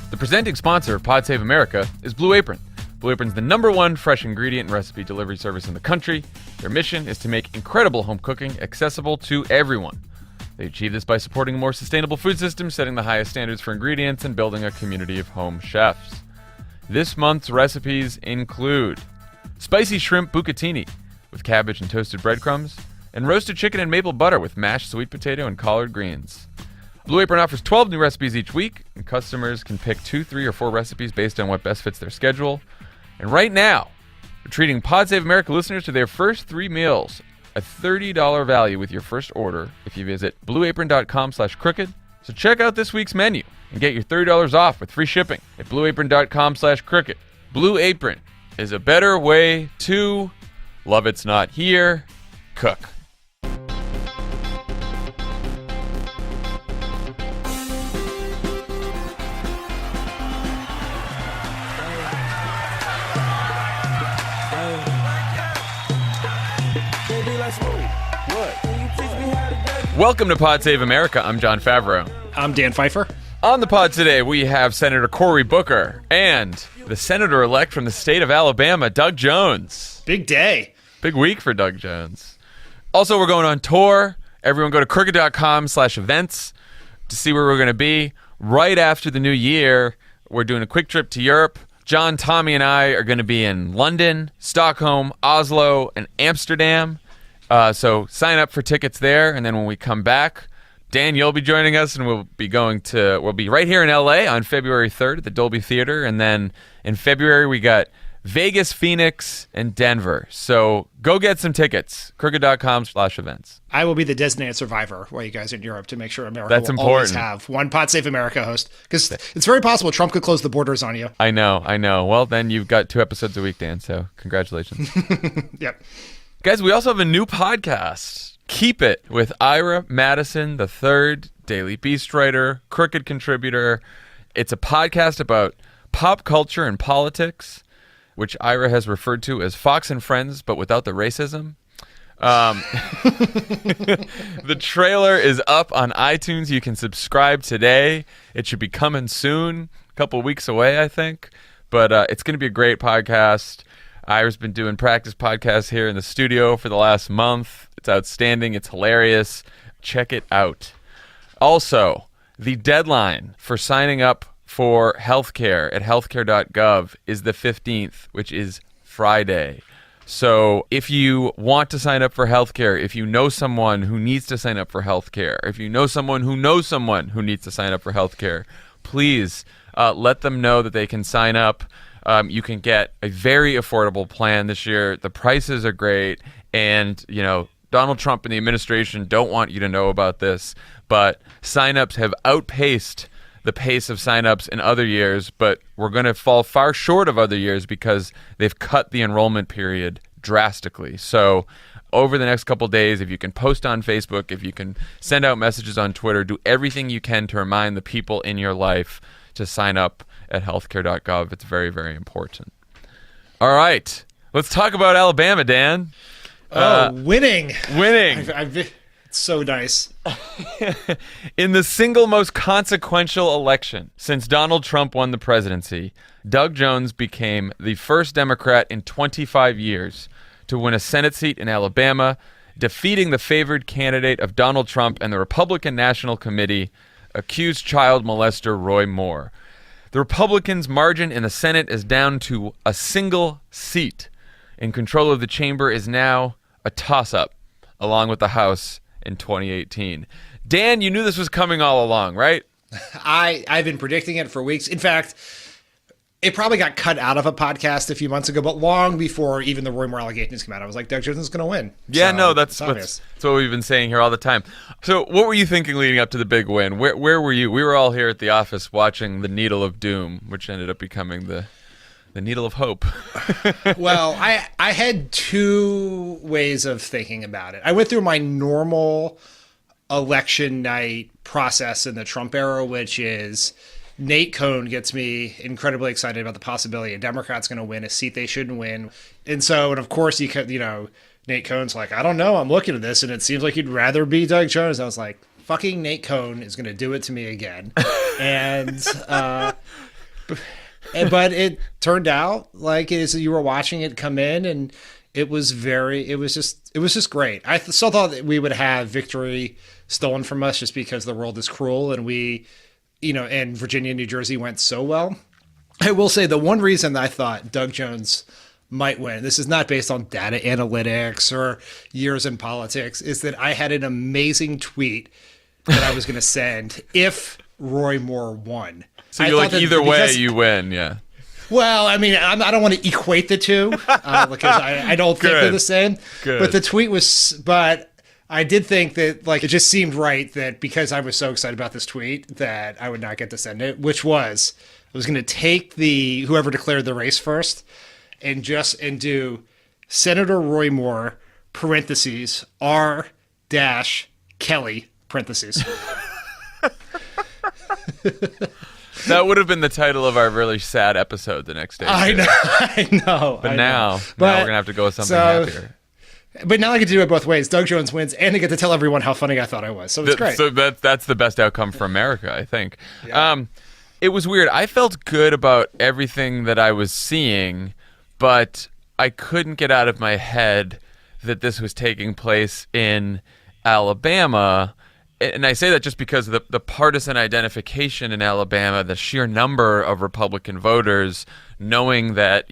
The presenting sponsor of Pod Save America is Blue Apron. Blue Apron's the #1 fresh ingredient and recipe delivery service in the country. Their mission is to make incredible home cooking accessible to everyone. They achieve this by supporting a more sustainable food system, setting the highest standards for ingredients, and building a community of home chefs. This month's recipes include spicy shrimp bucatini with cabbage and toasted breadcrumbs, and roasted chicken and maple butter with mashed sweet potato and collard greens. Blue Apron offers 12 new recipes each week, and customers can pick 2, 3, or 4 recipes based on what best fits their schedule. And right now, we're treating Pod Save America listeners to their first 3 meals, a $30 value with your first order if you visit blueapron.com/crooked. So check out this week's menu and get your $30 off with free shipping at blueapron.com/crooked. Blue Apron is a better way to Lovett's not here, cook. Welcome to Pod Save America. I'm Jon Favreau. I'm Dan Pfeiffer. On the pod today, we have Senator Cory Booker and the senator-elect from the state of Alabama, Doug Jones. Big day. Big week for Doug Jones. Also, we're going on tour. Everyone go to crooked.com/events to see where we're going to be. Right after the new year, we're doing a quick trip to Europe. John, Tommy, and I are going to be in London, Stockholm, Oslo, and Amsterdam. So sign up for tickets there, and then when we come back, Dan, you'll be joining us, and we'll be right here in LA on February 3rd at the Dolby Theater, and then in February we got Vegas, Phoenix, and Denver. So go get some tickets, crooked.com/events. I will be the designated survivor while you guys are in Europe to make sure America That's will important. always have one Pod Save America host, because it's very possible Trump could close the borders on you. I know. Well, then you've got 2 episodes a week, Dan, so congratulations. Yep. Guys, we also have a new podcast, Keep It, with Ira Madison III, Daily Beast writer, Crooked contributor. It's a podcast about pop culture and politics, which Ira has referred to as Fox and Friends, but without the racism. The trailer is up on iTunes. You can subscribe today. It should be coming soon, a couple weeks away, I think. But it's going to be a great podcast. Ira's been doing practice podcasts here in the studio for the last month. It's outstanding. It's hilarious. Check it out. Also, the deadline for signing up for healthcare at healthcare.gov is the 15th, which is Friday. So if you want to sign up for healthcare, if you know someone who needs to sign up for healthcare, if you know someone who knows someone who needs to sign up for healthcare, please let them know that they can sign up. You can get a very affordable plan this year. The prices are great. And, Donald Trump and the administration don't want you to know about this, but signups have outpaced the pace of signups in other years, but we're going to fall far short of other years because they've cut the enrollment period drastically. So over the next couple days, if you can post on Facebook, if you can send out messages on Twitter, do everything you can to remind the people in your life to sign up at healthcare.gov. It's very, very important. All right. Let's talk about Alabama, Dan. Winning. It's so nice. In the single most consequential election since Donald Trump won the presidency, Doug Jones became the first Democrat in 25 years to win a Senate seat in Alabama, defeating the favored candidate of Donald Trump and the Republican National Committee, accused child molester Roy Moore. The Republicans' margin in the Senate is down to a single seat, and control of the chamber is now a toss-up, along with the House in 2018. Dan, you knew this was coming all along, right? I've been predicting it for weeks. In fact, it probably got cut out of a podcast a few months ago, but long before even the Roy Moore allegations came out, I was like, Doug Jones is going to win. Yeah, so, no, that's what we've been saying here all the time. So what were you thinking leading up to the big win? Where were you? We were all here at the office watching The Needle of Doom, which ended up becoming the Needle of Hope. Well, I had 2 ways of thinking about it. I went through my normal election night process in the Trump era, which is Nate Cohn gets me incredibly excited about the possibility a Democrat's going to win a seat they shouldn't win. And of course, Nate Cohn's like, I don't know, I'm looking at this, and it seems like you'd rather be Doug Jones. I was like, fucking Nate Cohn is going to do it to me again. And But it turned out like as you were watching it come in, and it was just great. I still thought that we would have victory stolen from us just because the world is cruel, and and Virginia and New Jersey went so well. I will say the one reason I thought Doug Jones might win, this is not based on data analytics or years in politics, is that I had an amazing tweet that I was going to send if Roy Moore won. So you're like, either way, you win, yeah. Well, I mean, I don't want to equate the two because I don't think they're the same. Good. But the tweet was, but I did think that like it just seemed right that because I was so excited about this tweet that I would not get to send it, which was I was going to take whoever declared the race first and do Senator Roy Moore parentheses R dash Kelly parentheses. That would have been the title of our really sad episode the next day. I know. But now we're going to have to go with something happier. But now I get to do it both ways. Doug Jones wins, and I get to tell everyone how funny I thought I was. So it's great. So that's the best outcome for America, I think. Yeah. It was weird. I felt good about everything that I was seeing, but I couldn't get out of my head that this was taking place in Alabama. And I say that just because of the partisan identification in Alabama, the sheer number of Republican voters, knowing that,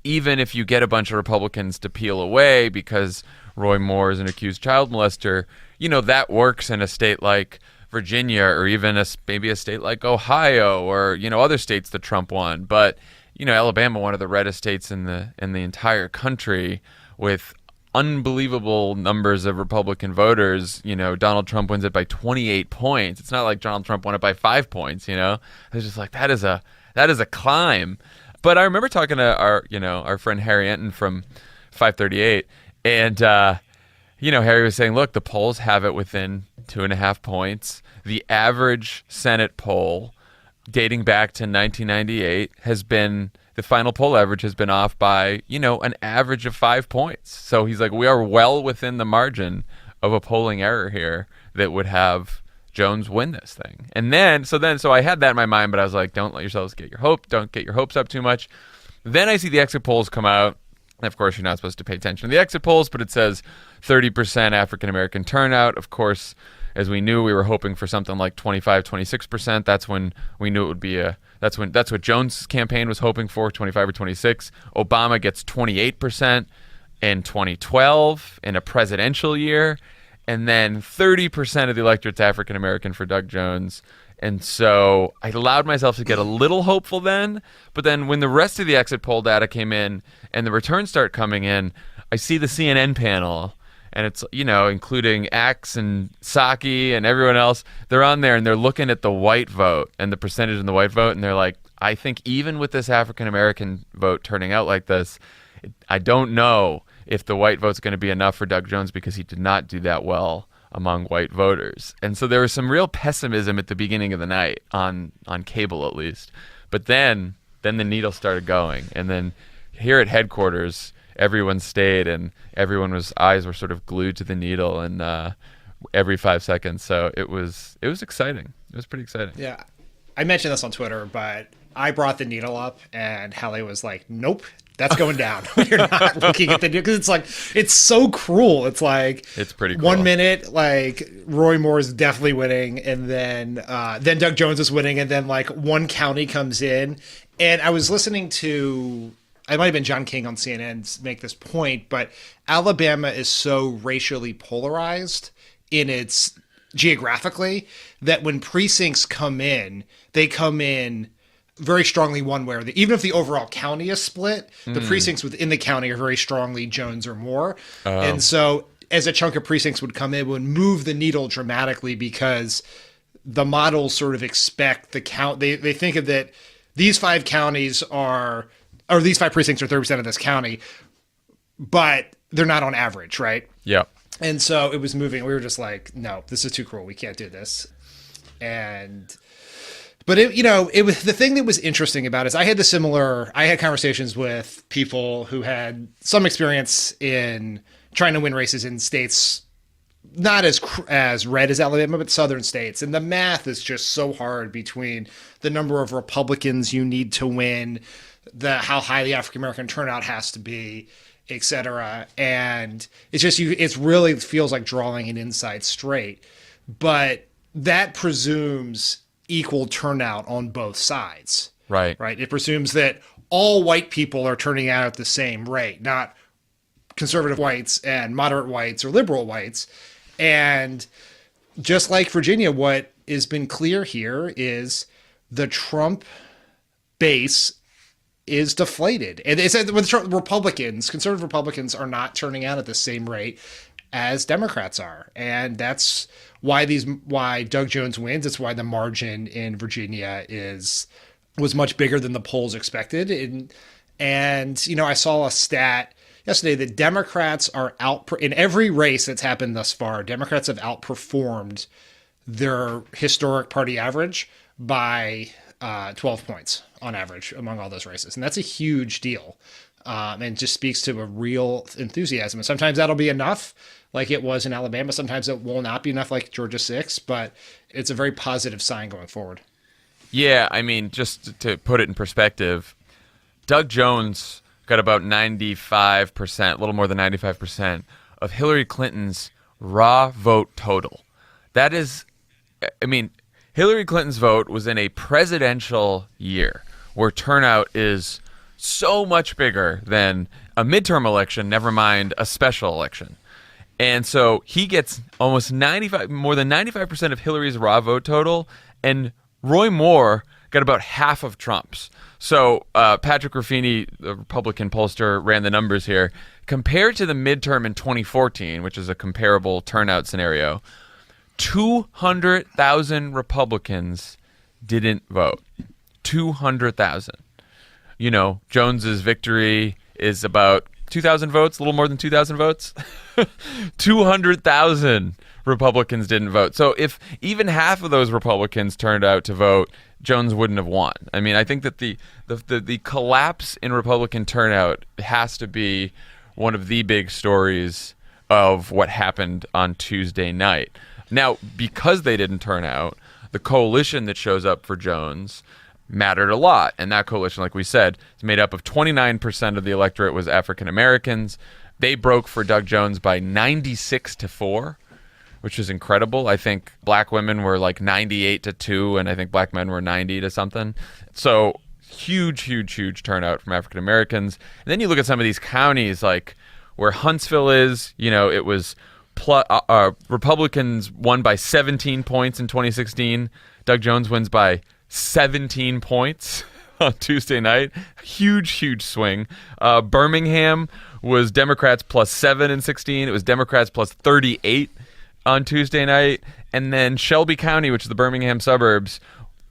even if you get a bunch of Republicans to peel away because Roy Moore is an accused child molester, that works in a state like Virginia or even maybe a state like Ohio or, other states that Trump won. But, Alabama, one of the reddest states in the entire country with unbelievable numbers of Republican voters. Donald Trump wins it by 28 points. It's not like Donald Trump won it by 5 points. It's just like that is a climb. But I remember talking to our friend Harry Enton from 538, and Harry was saying, look, the polls have it within 2.5 points. The average Senate poll dating back to 1998 has been. The final poll average has been off by, an average of 5 points. So he's like, we are well within the margin of a polling error here that would have Jones win this thing. And so I had that in my mind, but I was like, don't let yourselves don't get your hopes up too much. Then I see the exit polls come out. And of course, you're not supposed to pay attention to the exit polls, but it says 30% African-American turnout. Of course, as we knew, we were hoping for something like 25, 26%. That's when we knew it would be that's what Jones' campaign was hoping for, 25 or 26. Obama gets 28% in 2012 in a presidential year, and then 30% of the electorate's African American for Doug Jones. And so I allowed myself to get a little hopeful then, but then when the rest of the exit poll data came in and the returns start coming in, I see the CNN panel. And it's, including Axe and Psaki and everyone else. They're on there and they're looking at the white vote and the percentage in the white vote. And they're like, I think even with this African-American vote turning out like this, I don't know if the white vote's going to be enough for Doug Jones because he did not do that well among white voters. And so there was some real pessimism at the beginning of the night, on cable at least. But then the needle started going. And then here at headquarters, everyone stayed and everyone's eyes were sort of glued to the needle and every 5 seconds. So it was exciting. It was pretty exciting. Yeah. I mentioned this on Twitter, but I brought the needle up and Hallie was like, nope, that's going down. You're not looking at the needle. Because it's like, it's so cruel. It's like, it's pretty cool. 1 minute, like Roy Moore is definitely winning. And then Doug Jones is winning. And then like one county comes in. And I was listening to, I might have been John King on CNN make this point, but Alabama is so racially polarized in its geographically that when precincts come in, they come in very strongly one way or the, even if the overall county is split, the precincts within the county are very strongly Jones or Moore. And so as a chunk of precincts would come in, it would move the needle dramatically because the models sort of expect the count. They think of that these 5 counties are, or these 5 precincts are 30% of this county, but they're not on average, right? Yeah. And so it was moving. We were just like, no, this is too cruel. We can't do this. But it was the thing that was interesting about it is I had conversations with people who had some experience in trying to win races in states not as red as Alabama, but southern states. And the math is just so hard between the number of Republicans you need to win, how high the African American turnout has to be, et cetera. And it really feels like drawing an inside straight. But that presumes equal turnout on both sides. Right. Right. It presumes that all white people are turning out at the same rate, not conservative whites and moderate whites or liberal whites. And just like Virginia, what has been clear here is the Trump base is deflated. And they said with conservative Republicans are not turning out at the same rate as Democrats are. And that's why Doug Jones wins. It's why the margin in Virginia was much bigger than the polls expected. And I saw a stat yesterday that Democrats are in every race that's happened thus far. Democrats have outperformed their historic party average by 12 points on average among all those races. And that's a huge deal. And just speaks to a real enthusiasm. And sometimes that'll be enough, like it was in Alabama. Sometimes it will not be enough, like Georgia 6, but it's a very positive sign going forward. Yeah, I mean, just to put it in perspective, Doug Jones got about 95%, a little more than 95% of Hillary Clinton's raw vote total. That is, I mean, Hillary Clinton's vote was in a presidential year where turnout is so much bigger than a midterm election, never mind a special election. And so he gets more than 95% of Hillary's raw vote total, and Roy Moore got about half of Trump's. So Patrick Ruffini, the Republican pollster, ran the numbers here. Compared to the midterm in 2014, which is a comparable turnout scenario, 200,000 Republicans didn't vote. 200,000. Jones's victory is about 2,000 votes, a little more than 2,000 votes. 200,000 Republicans didn't vote. So if even half of those Republicans turned out to vote, Jones wouldn't have won. I mean, I think that the collapse in Republican turnout has to be one of the big stories of what happened on Tuesday night. Now, because they didn't turn out, the coalition that shows up for Jones mattered a lot. And that coalition, like we said, is made up of 29% of the electorate was African Americans. They broke for Doug Jones by 96-4. Which is incredible. I think black women were like 98-2, and I think black men were 90 to something. So huge turnout from African Americans. And then you look at some of these counties, like where Huntsville is. It was Republicans won by 17 points in 2016. Doug Jones wins by 17 points on Tuesday night. Huge swing. Birmingham was Democrats +7 in 16. It was Democrats +38. On Tuesday night. And then Shelby County, which is the Birmingham suburbs,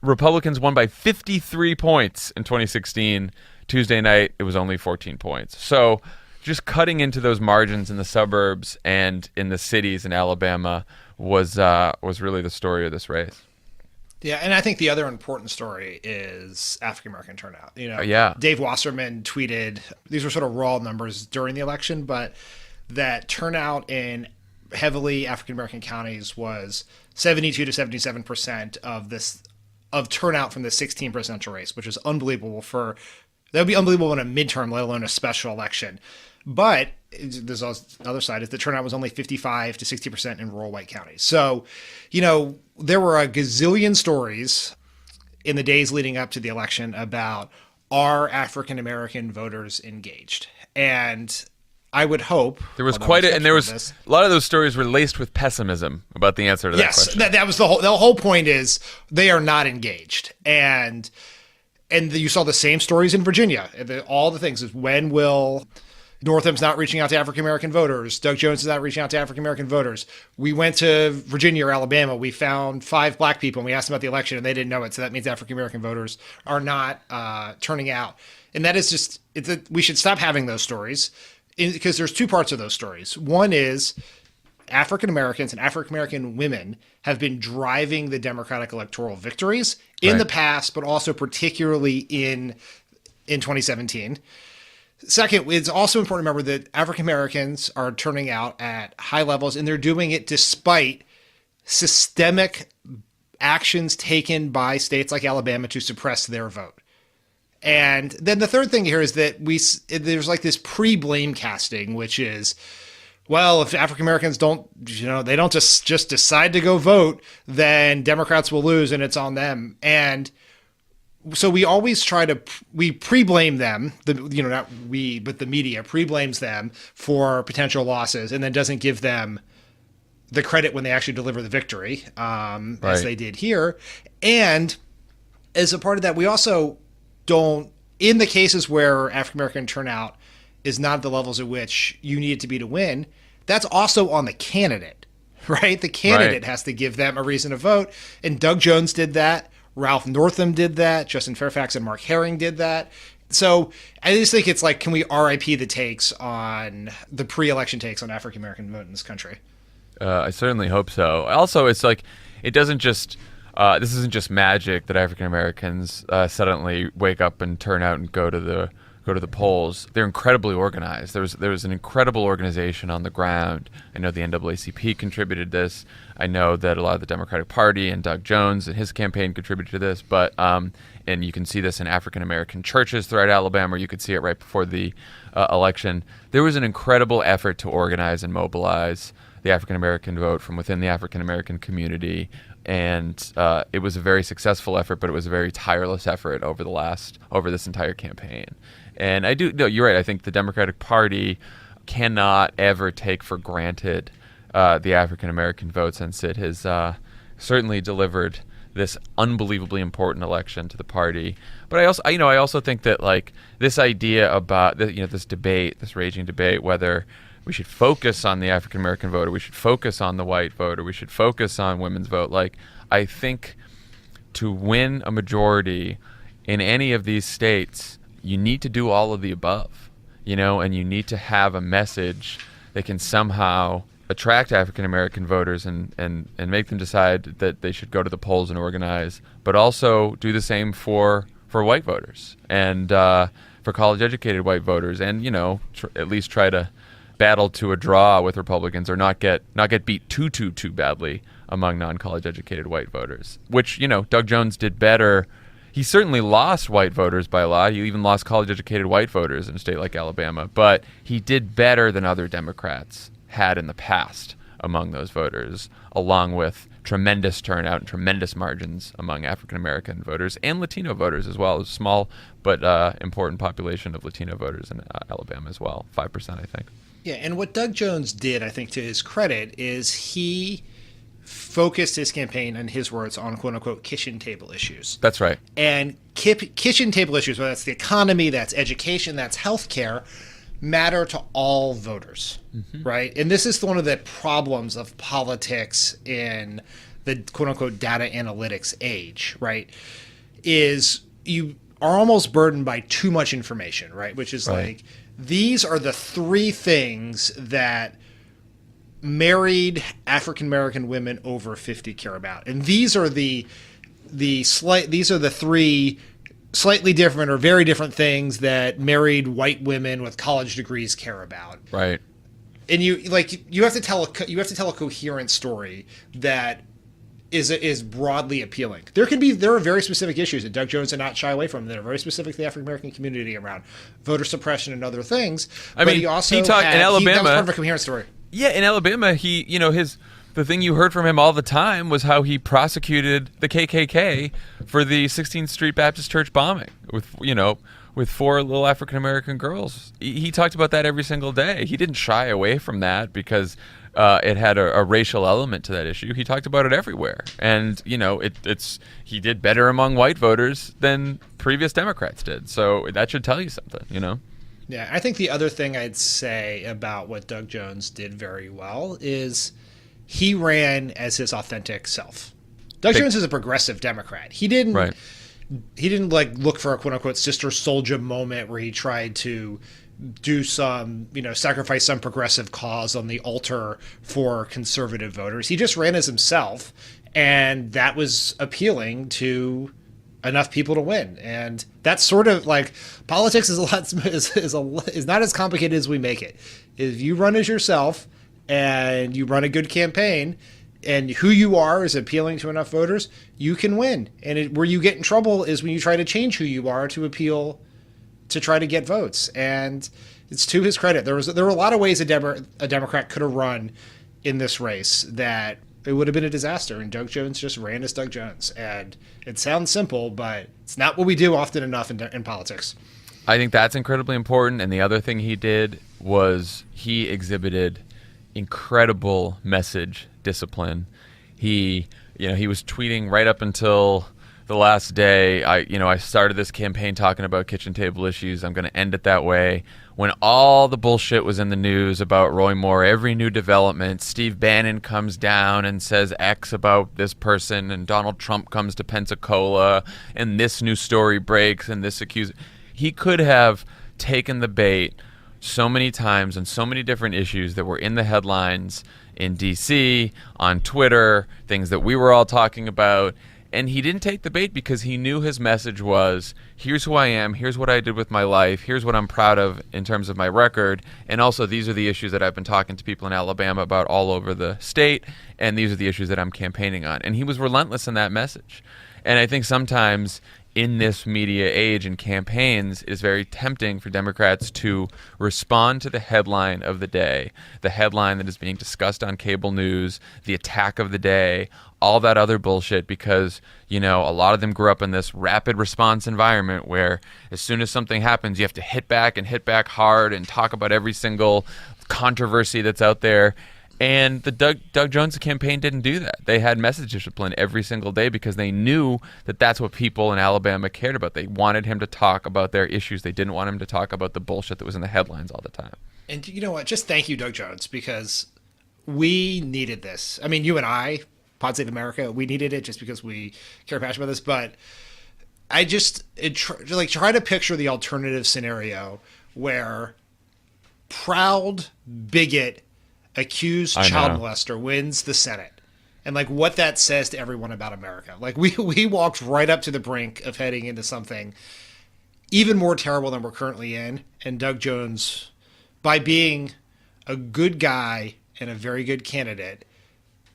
Republicans won by 53 points in 2016. Tuesday night, it was only 14 points. So just cutting into those margins in the suburbs and in the cities in Alabama was really the story of this race. Yeah, and I think the other important story is African-American turnout. Yeah. Dave Wasserman tweeted, these were sort of raw numbers during the election, but that turnout in heavily African-American counties was 72 to 77% of turnout from the 16 presidential race, which is unbelievable that would be unbelievable in a midterm, let alone a special election. But there's the other side is the turnout was only 55 to 60% in rural white counties. So, there were a gazillion stories in the days leading up to the election about are African-American voters engaged? And I would hope there was a lot of those stories were laced with pessimism about the answer to that question. Yes, that was the whole point is they are not engaged, and you saw the same stories in Virginia. All the things is when will Northam's not reaching out to African American voters, Doug Jones is not reaching out to African American voters. We went to Virginia or Alabama, we found 5 black people and we asked them about the election and they didn't know it, so that means African American voters are not turning out, and that is just we should stop having those stories. Because there's 2 parts of those stories. One is African Americans and African American women have been driving the Democratic electoral victories in the past, but also particularly in 2017. Second, it's also important to remember that African Americans are turning out at high levels, and they're doing it despite systemic actions taken by states like Alabama to suppress their vote. And then the third thing here is that there's like this pre-blame casting, which is, well, if African Americans don't, they don't just decide to go vote, then Democrats will lose and it's on them. And so we always we pre-blame them, not we, but the media pre-blames them for potential losses and then doesn't give them the credit when they actually deliver the victory, as they did here. And as a part of that, we also don't, in the cases where African-American turnout is not at the levels at which you need it to be to win, that's also on the candidate, right? The candidate has to give them a reason to vote. And Doug Jones did that. Ralph Northam did that. Justin Fairfax and Mark Herring did that. So I just think it's like, can we RIP the takes on the pre-election takes on African-American vote in this country? I certainly hope so. Also, it's like, it doesn't just, this isn't just magic that African Americans suddenly wake up and turn out and go to the polls. They're incredibly organized. There was an incredible organization on the ground. I know the NAACP contributed this. I know that a lot of the Democratic Party and Doug Jones and his campaign contributed to this. But and you can see this in African American churches throughout Alabama, or you could see it right before the election. There was an incredible effort to organize and mobilize the African American vote from within the African American community. And it was a very successful effort, but it was a very tireless effort over this entire campaign. And you're right. I think the Democratic Party cannot ever take for granted the African American vote, since it has certainly delivered this unbelievably important election to the party. But I also think that, like, this idea about this debate, this raging debate, whether we should focus on the African American vote, or we should focus on the white vote, or we should focus on women's vote. Like, I think to win a majority in any of these states, you need to do all of the above, and you need to have a message that can somehow attract African American voters and make them decide that they should go to the polls and organize, but also do the same for white voters and for college educated white voters, and at least try to battle to a draw with Republicans, or not get beat too badly among non-college educated white voters, which Doug Jones did better. He certainly lost white voters by a lot. He even lost college educated white voters in a state like Alabama, but he did better than other Democrats had in the past among those voters, along with tremendous turnout and tremendous margins among African American voters and Latino voters as well. A small but important population of Latino voters in Alabama as well, 5%, I think. Yeah, and what Doug Jones did, I think, to his credit, is he focused his campaign, in his words, on quote-unquote kitchen table issues. That's right. And kitchen table issues, whether that's the economy, that's education, that's healthcare, matter to all voters, right? And this is one of the problems of politics in the quote-unquote data analytics age, right? Is you are almost burdened by too much information, right? Which is like, these are the three things that married African American women over 50 care about, and these are the three slightly different or very different things that married white women with college degrees care about. Right. And you have to tell a coherent story that is broadly appealing. There are very specific issues that Doug Jones did not shy away from that are very specific to the African American community around voter suppression and other things. I mean, he talked in Alabama. That was part of a coherent story. Yeah, in Alabama, the thing you heard from him all the time was how he prosecuted the KKK for the 16th Street Baptist Church bombing with 4 little African American girls. He talked about that every single day. He didn't shy away from that because it had a racial element to that issue. He talked about it everywhere, and he did better among white voters than previous Democrats did. So that should tell you something, Yeah, I think the other thing I'd say about what Doug Jones did very well is he ran as his authentic self. Doug Jones is a progressive Democrat. He didn't look for a quote unquote Sister Souljah moment where he tried to do some, sacrifice some progressive cause on the altar for conservative voters. He just ran as himself, and that was appealing to enough people to win. And that's sort of like politics is a lot is not as complicated as we make it. If you run as yourself and you run a good campaign and who you are is appealing to enough voters, you can win. And where you get in trouble is when you try to change who you are to appeal to try to get votes. And it's to his credit. There were a lot of ways a Democrat could have run in this race that it would have been a disaster. And Doug Jones just ran as Doug Jones. And it sounds simple, but it's not what we do often enough in politics. I think that's incredibly important. And the other thing he did was he exhibited incredible message discipline. He was tweeting right up until the last day. I started this campaign talking about kitchen table issues. I'm going to end it that way. When all the bullshit was in the news about Roy Moore, every new development, Steve Bannon comes down and says X about this person, and Donald Trump comes to Pensacola, and this new story breaks, and this accuser. He could have taken the bait so many times on so many different issues that were in the headlines in D.C., on Twitter, things that we were all talking about. And he didn't take the bait because he knew his message was, here's who I am, here's what I did with my life, here's what I'm proud of in terms of my record, and also these are the issues that I've been talking to people in Alabama about all over the state, and these are the issues that I'm campaigning on. And he was relentless in that message. And I think sometimes in this media age and campaigns, it is very tempting for Democrats to respond to the headline of the day, the headline that is being discussed on cable news, the attack of the day, all that other bullshit, because, a lot of them grew up in this rapid response environment where as soon as something happens, you have to hit back hard and talk about every single controversy that's out there. And the Doug Jones campaign didn't do that. They had message discipline every single day because they knew that that's what people in Alabama cared about. They wanted him to talk about their issues. They didn't want him to talk about the bullshit that was in the headlines all the time. And you know what? Just thank you, Doug Jones, because we needed this. I mean, you and I, Pod Save America, we needed it just because we care passionate about this. But I try to picture the alternative scenario where proud bigot accused child molester wins the Senate, and what that says to everyone about America. We walked right up to the brink of heading into something even more terrible than we're currently in. And Doug Jones, by being a good guy and a very good candidate,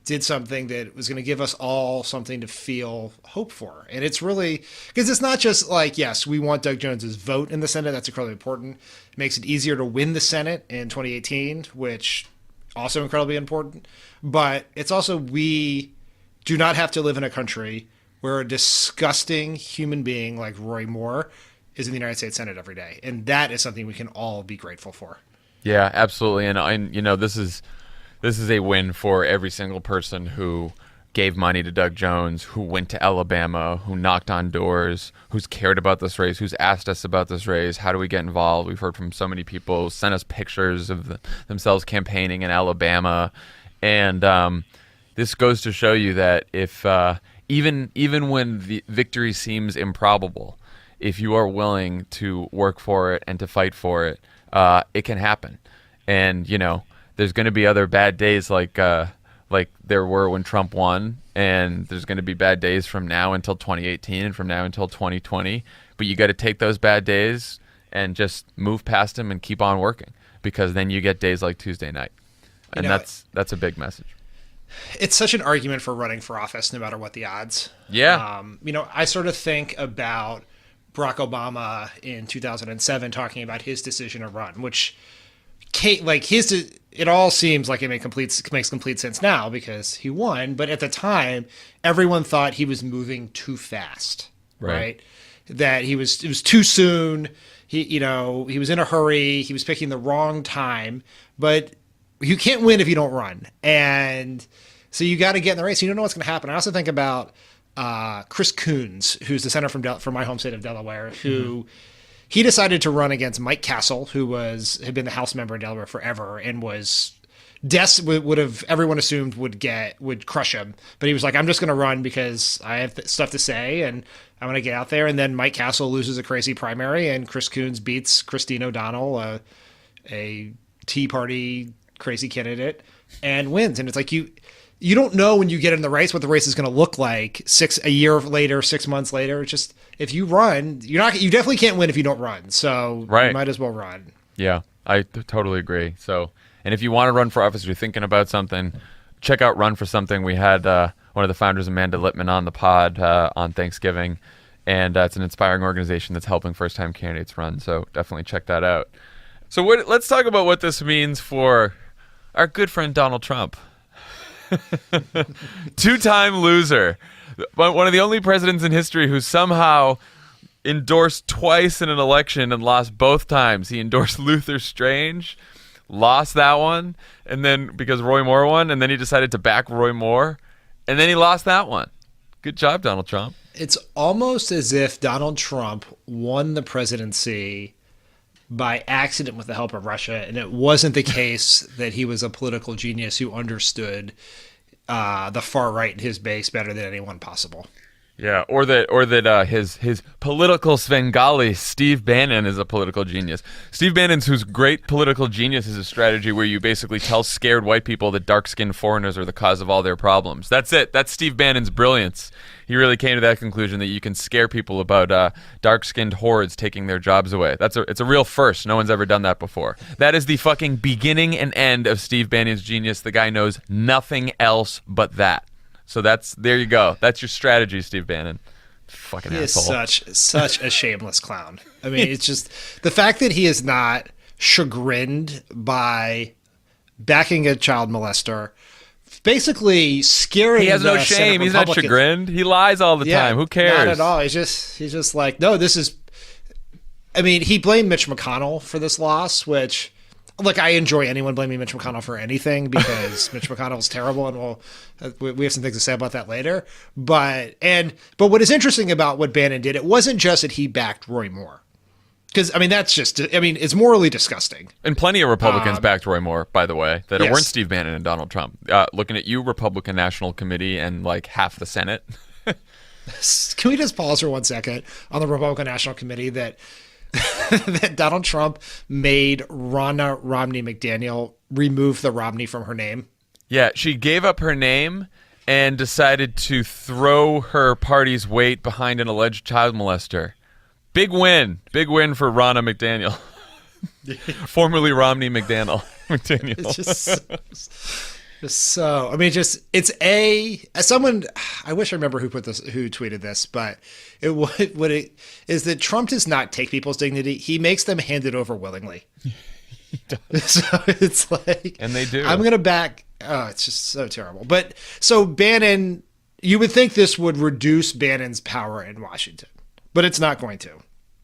did something that was going to give us all something to feel hope for. And it's really, because it's not just yes, we want Doug Jones's vote in the Senate. That's incredibly important. It makes it easier to win the Senate in 2018, which also incredibly important. But it's also, we do not have to live in a country where a disgusting human being like Roy Moore is in the United States Senate every day. And that is something we can all be grateful for. Yeah, absolutely. And this is a win for every single person who gave money to Doug Jones, who went to Alabama, who knocked on doors, who's cared about this race, who's asked us about this race. How do we get involved? We've heard from so many people, sent us pictures of themselves campaigning in Alabama. And this goes to show you that if even when the victory seems improbable, if you are willing to work for it and to fight for it, it can happen. And, there's going to be other bad days like there were when Trump won, and there's going to be bad days from now until 2018 and from now until 2020. But you got to take those bad days and just move past them and keep on working, because then you get days like Tuesday night. And that's a big message. It's such an argument for running for office, no matter what the odds. Yeah. I sort of think about Barack Obama in 2007 talking about his decision to run, which it all seems like it makes complete sense now because he won. But at the time, everyone thought he was moving too fast, right? That it was too soon. He was in a hurry. He was picking the wrong time. But you can't win if you don't run. And so you got to get in the race. You don't know what's going to happen. I also think about Chris Coons, who's the senator from my home state of Delaware, who he decided to run against Mike Castle, who had been the House member in Delaware forever and was would have everyone assumed would crush him. But he was like, I'm just going to run because I have stuff to say and I want to get out there. And then Mike Castle loses a crazy primary, and Chris Coons beats Christine O'Donnell, a Tea Party crazy candidate, and wins. And it's like you don't know when you get in the race what the race is going to look like a year later, 6 months later. It's just, if you run, you definitely can't win if you don't run. So you might as well run. Yeah, I totally agree. So, and if you want to run for office, you're thinking about something, check out Run for Something. We had one of the founders, Amanda Littman, on the pod on Thanksgiving, and it's an inspiring organization that's helping first-time candidates run. So definitely check that out. So let's talk about what this means for our good friend Donald Trump. Two-time loser, one of the only presidents in history who somehow endorsed twice in an election and lost both times. He endorsed Luther Strange, lost that one, and then because Roy Moore won, and then he decided to back Roy Moore, and then he lost that one. Good job, Donald Trump. It's almost as if Donald Trump won the presidency by accident with the help of Russia, and it wasn't the case that he was a political genius who understood the far right and his base better than anyone possible. Yeah, or that his political Svengali, Steve Bannon, is a political genius. Steve Bannon's whose great political genius is a strategy where you basically tell scared white people that dark-skinned foreigners are the cause of all their problems. That's it. That's Steve Bannon's brilliance. He really came to that conclusion that you can scare people about dark-skinned hordes taking their jobs away. It's a real first. No one's ever done that before. That is the fucking beginning and end of Steve Bannon's genius. The guy knows nothing else but that. So there you go. That's your strategy, Steve Bannon. Fucking asshole. He is such a shameless clown. I mean, it's just the fact that he is not chagrined by backing a child molester, basically scaring. He has no shame. He's not chagrined. He lies all the time. Who cares? Not at all. He's just like, no, this is. I mean, he blamed Mitch McConnell for this loss, which. Look, I enjoy anyone blaming Mitch McConnell for anything because Mitch McConnell is terrible, and we have some things to say about that later. But what is interesting about what Bannon did, it wasn't just that he backed Roy Moore, because I mean it's morally disgusting. And plenty of Republicans backed Roy Moore, by the way, that weren't Steve Bannon and Donald Trump. Looking at you, Republican National Committee, and like half the Senate. Can we just pause for 1 second on the Republican National Committee that Donald Trump made Ronna Romney McDaniel remove the Romney from her name? Yeah, she gave up her name and decided to throw her party's weight behind an alleged child molester. Big win for Ronna McDaniel. Formerly Romney McDaniel. It's just so, I mean, it's someone, I wish I remember who tweeted this, but it is that Trump does not take people's dignity. He makes them hand it over willingly. He does. So it's like, and they do. I'm going to back. Oh, it's just so terrible. But so Bannon, you would think this would reduce Bannon's power in Washington, but it's not going to.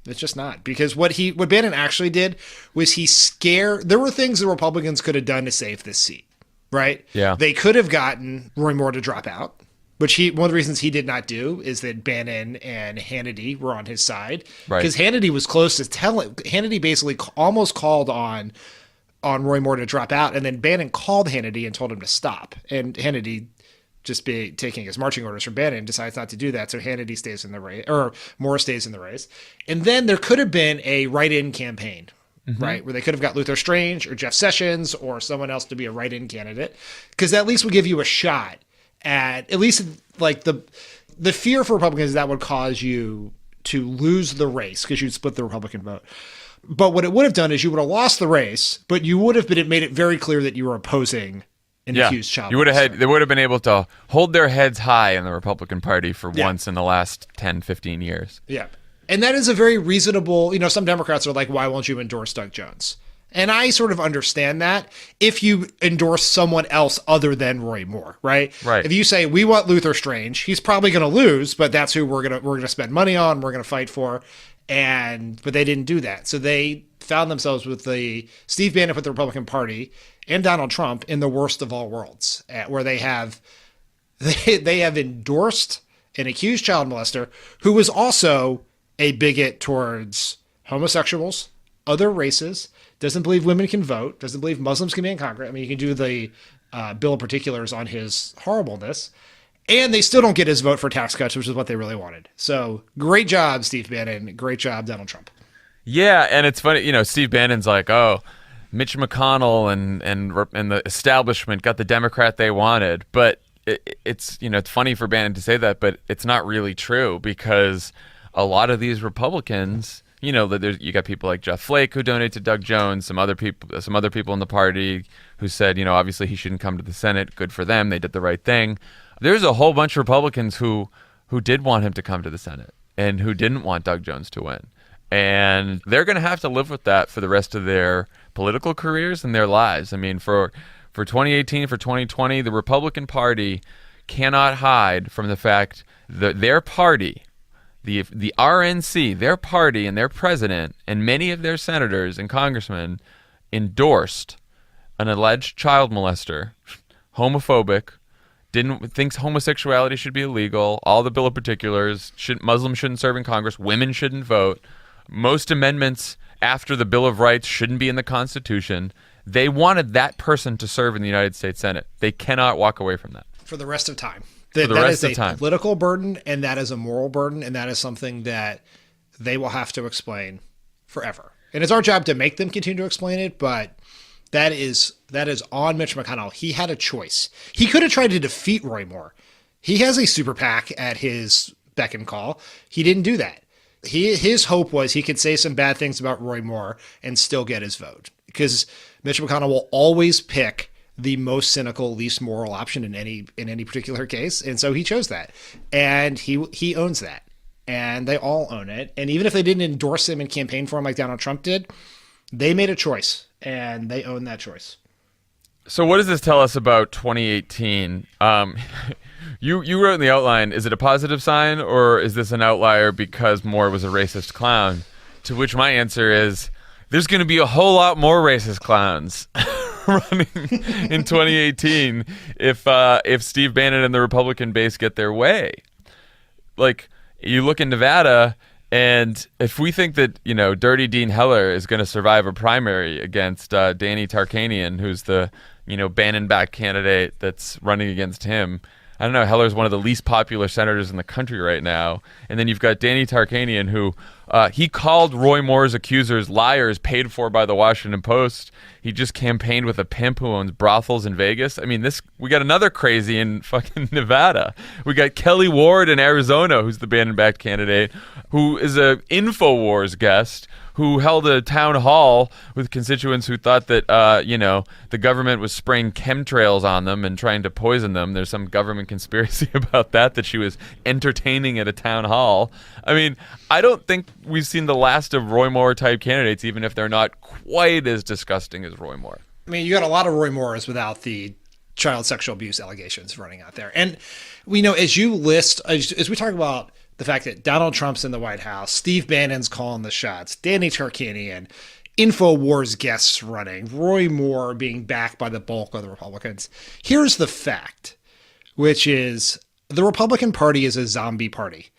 It's just not, because what Bannon actually did was there were things the Republicans could have done to save this seat. Right? Yeah. They could have gotten Roy Moore to drop out, which one of the reasons he did not do is that Bannon and Hannity were on his side. Right. Because Hannity was close to Hannity basically almost called on Roy Moore to drop out, and then Bannon called Hannity and told him to stop. And Hannity, just taking his marching orders from Bannon, decides not to do that. So Hannity stays in the race, or Moore stays in the race. And then there could have been a write-in campaign. Mm-hmm. Right, where they could have got Luther Strange or Jeff Sessions or someone else to be a write-in candidate, because at least would give you a shot at least like the fear for Republicans that would cause you to lose the race because you'd split the Republican vote. But what it would have done is you would have lost the race, but you would have made it very clear that you were opposing an accused child. They would have been able to hold their heads high in the Republican Party for once in the last 10, 15 years. Yeah. And that is a very reasonable, some Democrats are like, why won't you endorse Doug Jones? And I sort of understand that if you endorse someone else other than Roy Moore, right? Right. If you say we want Luther Strange, he's probably going to lose, but that's who we're gonna spend money on, we're going to fight for, but they didn't do that. So they found themselves with Steve Bannon with the Republican Party and Donald Trump in the worst of all worlds, where they have endorsed an accused child molester who was also a bigot towards homosexuals, other races, doesn't believe women can vote, doesn't believe Muslims can be in Congress. I mean, you can do the bill of particulars on his horribleness, and they still don't get his vote for tax cuts, which is what they really wanted. So great job, Steve Bannon. Great job, Donald Trump. Yeah, and it's funny, Steve Bannon's like, oh, Mitch McConnell and the establishment got the Democrat they wanted, but it's it's funny for Bannon to say that, but it's not really true, because a lot of these Republicans, you got people like Jeff Flake who donated to Doug Jones, some other people in the party who said, obviously he shouldn't come to the Senate. Good for them. They did the right thing. There's a whole bunch of Republicans who did want him to come to the Senate and who didn't want Doug Jones to win. And they're going to have to live with that for the rest of their political careers and their lives. I mean, for 2018, for 2020, the Republican Party cannot hide from the fact that their party, the RNC, their party and their president and many of their senators and congressmen endorsed an alleged child molester, homophobic, thinks homosexuality should be illegal, all the Bill of Particulars, Muslims shouldn't serve in Congress, women shouldn't vote, most amendments after the Bill of Rights shouldn't be in the Constitution. They wanted that person to serve in the United States Senate. They cannot walk away from that. For the rest of time. For the rest of time. That is a political burden, and that is a moral burden, and that is something that they will have to explain forever. And it's our job to make them continue to explain it, but that is on Mitch McConnell. He had a choice. He could have tried to defeat Roy Moore. He has a super PAC at his beck and call. He didn't do that. His hope was he could say some bad things about Roy Moore and still get his vote, because Mitch McConnell will always pick the most cynical, least moral option in any particular case. And so he chose that, and he owns that, and they all own it. And even if they didn't endorse him and campaign for him like Donald Trump did, they made a choice, and they own that choice. So what does this tell us about 2018? You wrote in the outline, is it a positive sign, or is this an outlier because Moore was a racist clown? To which my answer is, there's going to be a whole lot more racist clowns running in 2018 if Steve Bannon and the Republican base get their way. Like, you look in Nevada, and if we think that, Dirty Dean Heller is going to survive a primary against Danny Tarkanian, who's the, Bannon-backed candidate that's running against him, I don't know, Heller's one of the least popular senators in the country right now. And then you've got Danny Tarkanian, who he called Roy Moore's accusers liars paid for by the Washington Post. He just campaigned with a pimp who owns brothels in Vegas. I mean, we got another crazy in fucking Nevada. We got Kelly Ward in Arizona, who's the Bannon-backed candidate, who is a InfoWars guest, who held a town hall with constituents who thought that, the government was spraying chemtrails on them and trying to poison them. There's some government conspiracy about that she was entertaining at a town hall. I mean, I don't think we've seen the last of Roy Moore-type candidates, even if they're not quite as disgusting as Roy Moore. I mean, you got a lot of Roy Moores without the child sexual abuse allegations running out there. And we know, as you list, as we talk about the fact that Donald Trump's in the White House, Steve Bannon's calling the shots, Danny Tarkanian, InfoWars guests running, Roy Moore being backed by the bulk of the Republicans. Here's the fact, which is the Republican Party is a zombie party.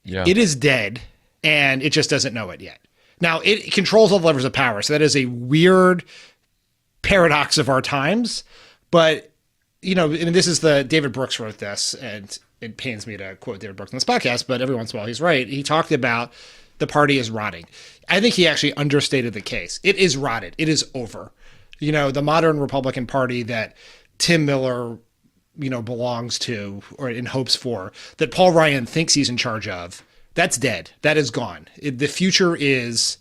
Yeah. It is dead, and it just doesn't know it yet. Now, it controls all the levers of power, so that is a weird paradox of our times. But, this is David Brooks wrote this, and it pains me to quote David Brooks on this podcast, but every once in a while he's right. He talked about the party is rotting. I think he actually understated the case. It is rotted. It is over. The modern Republican Party that Tim Miller, belongs to or in hopes for, that Paul Ryan thinks he's in charge of, that's dead. That is gone. The future is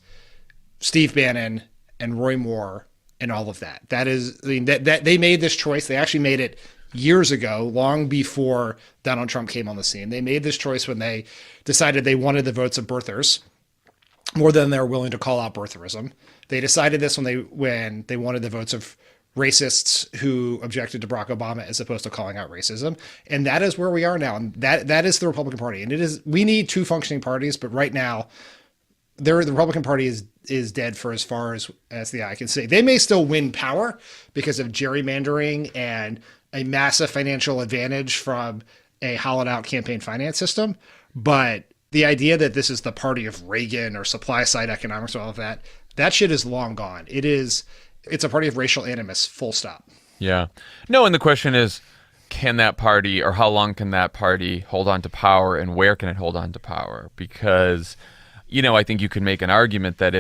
Steve Bannon and Roy Moore and all of that. That is, that they made this choice. They actually made it years ago, long before Donald Trump came on the scene. They made this choice when they decided they wanted the votes of birthers more than they were willing to call out birtherism. They decided this when they wanted the votes of racists who objected to Barack Obama as opposed to calling out racism. And that is where we are now. And that is the Republican Party. And we need two functioning parties, but right now the Republican Party is dead for as far as the eye can see. They may still win power because of gerrymandering and a massive financial advantage from a hollowed out campaign finance system. But the idea that this is the party of Reagan or supply side economics or all of that shit is long gone. It's a party of racial animus, full stop. Yeah. No, and the question is, can that party, or how long can that party hold on to power, and where can it hold on to power? Because, I think you can make an argument that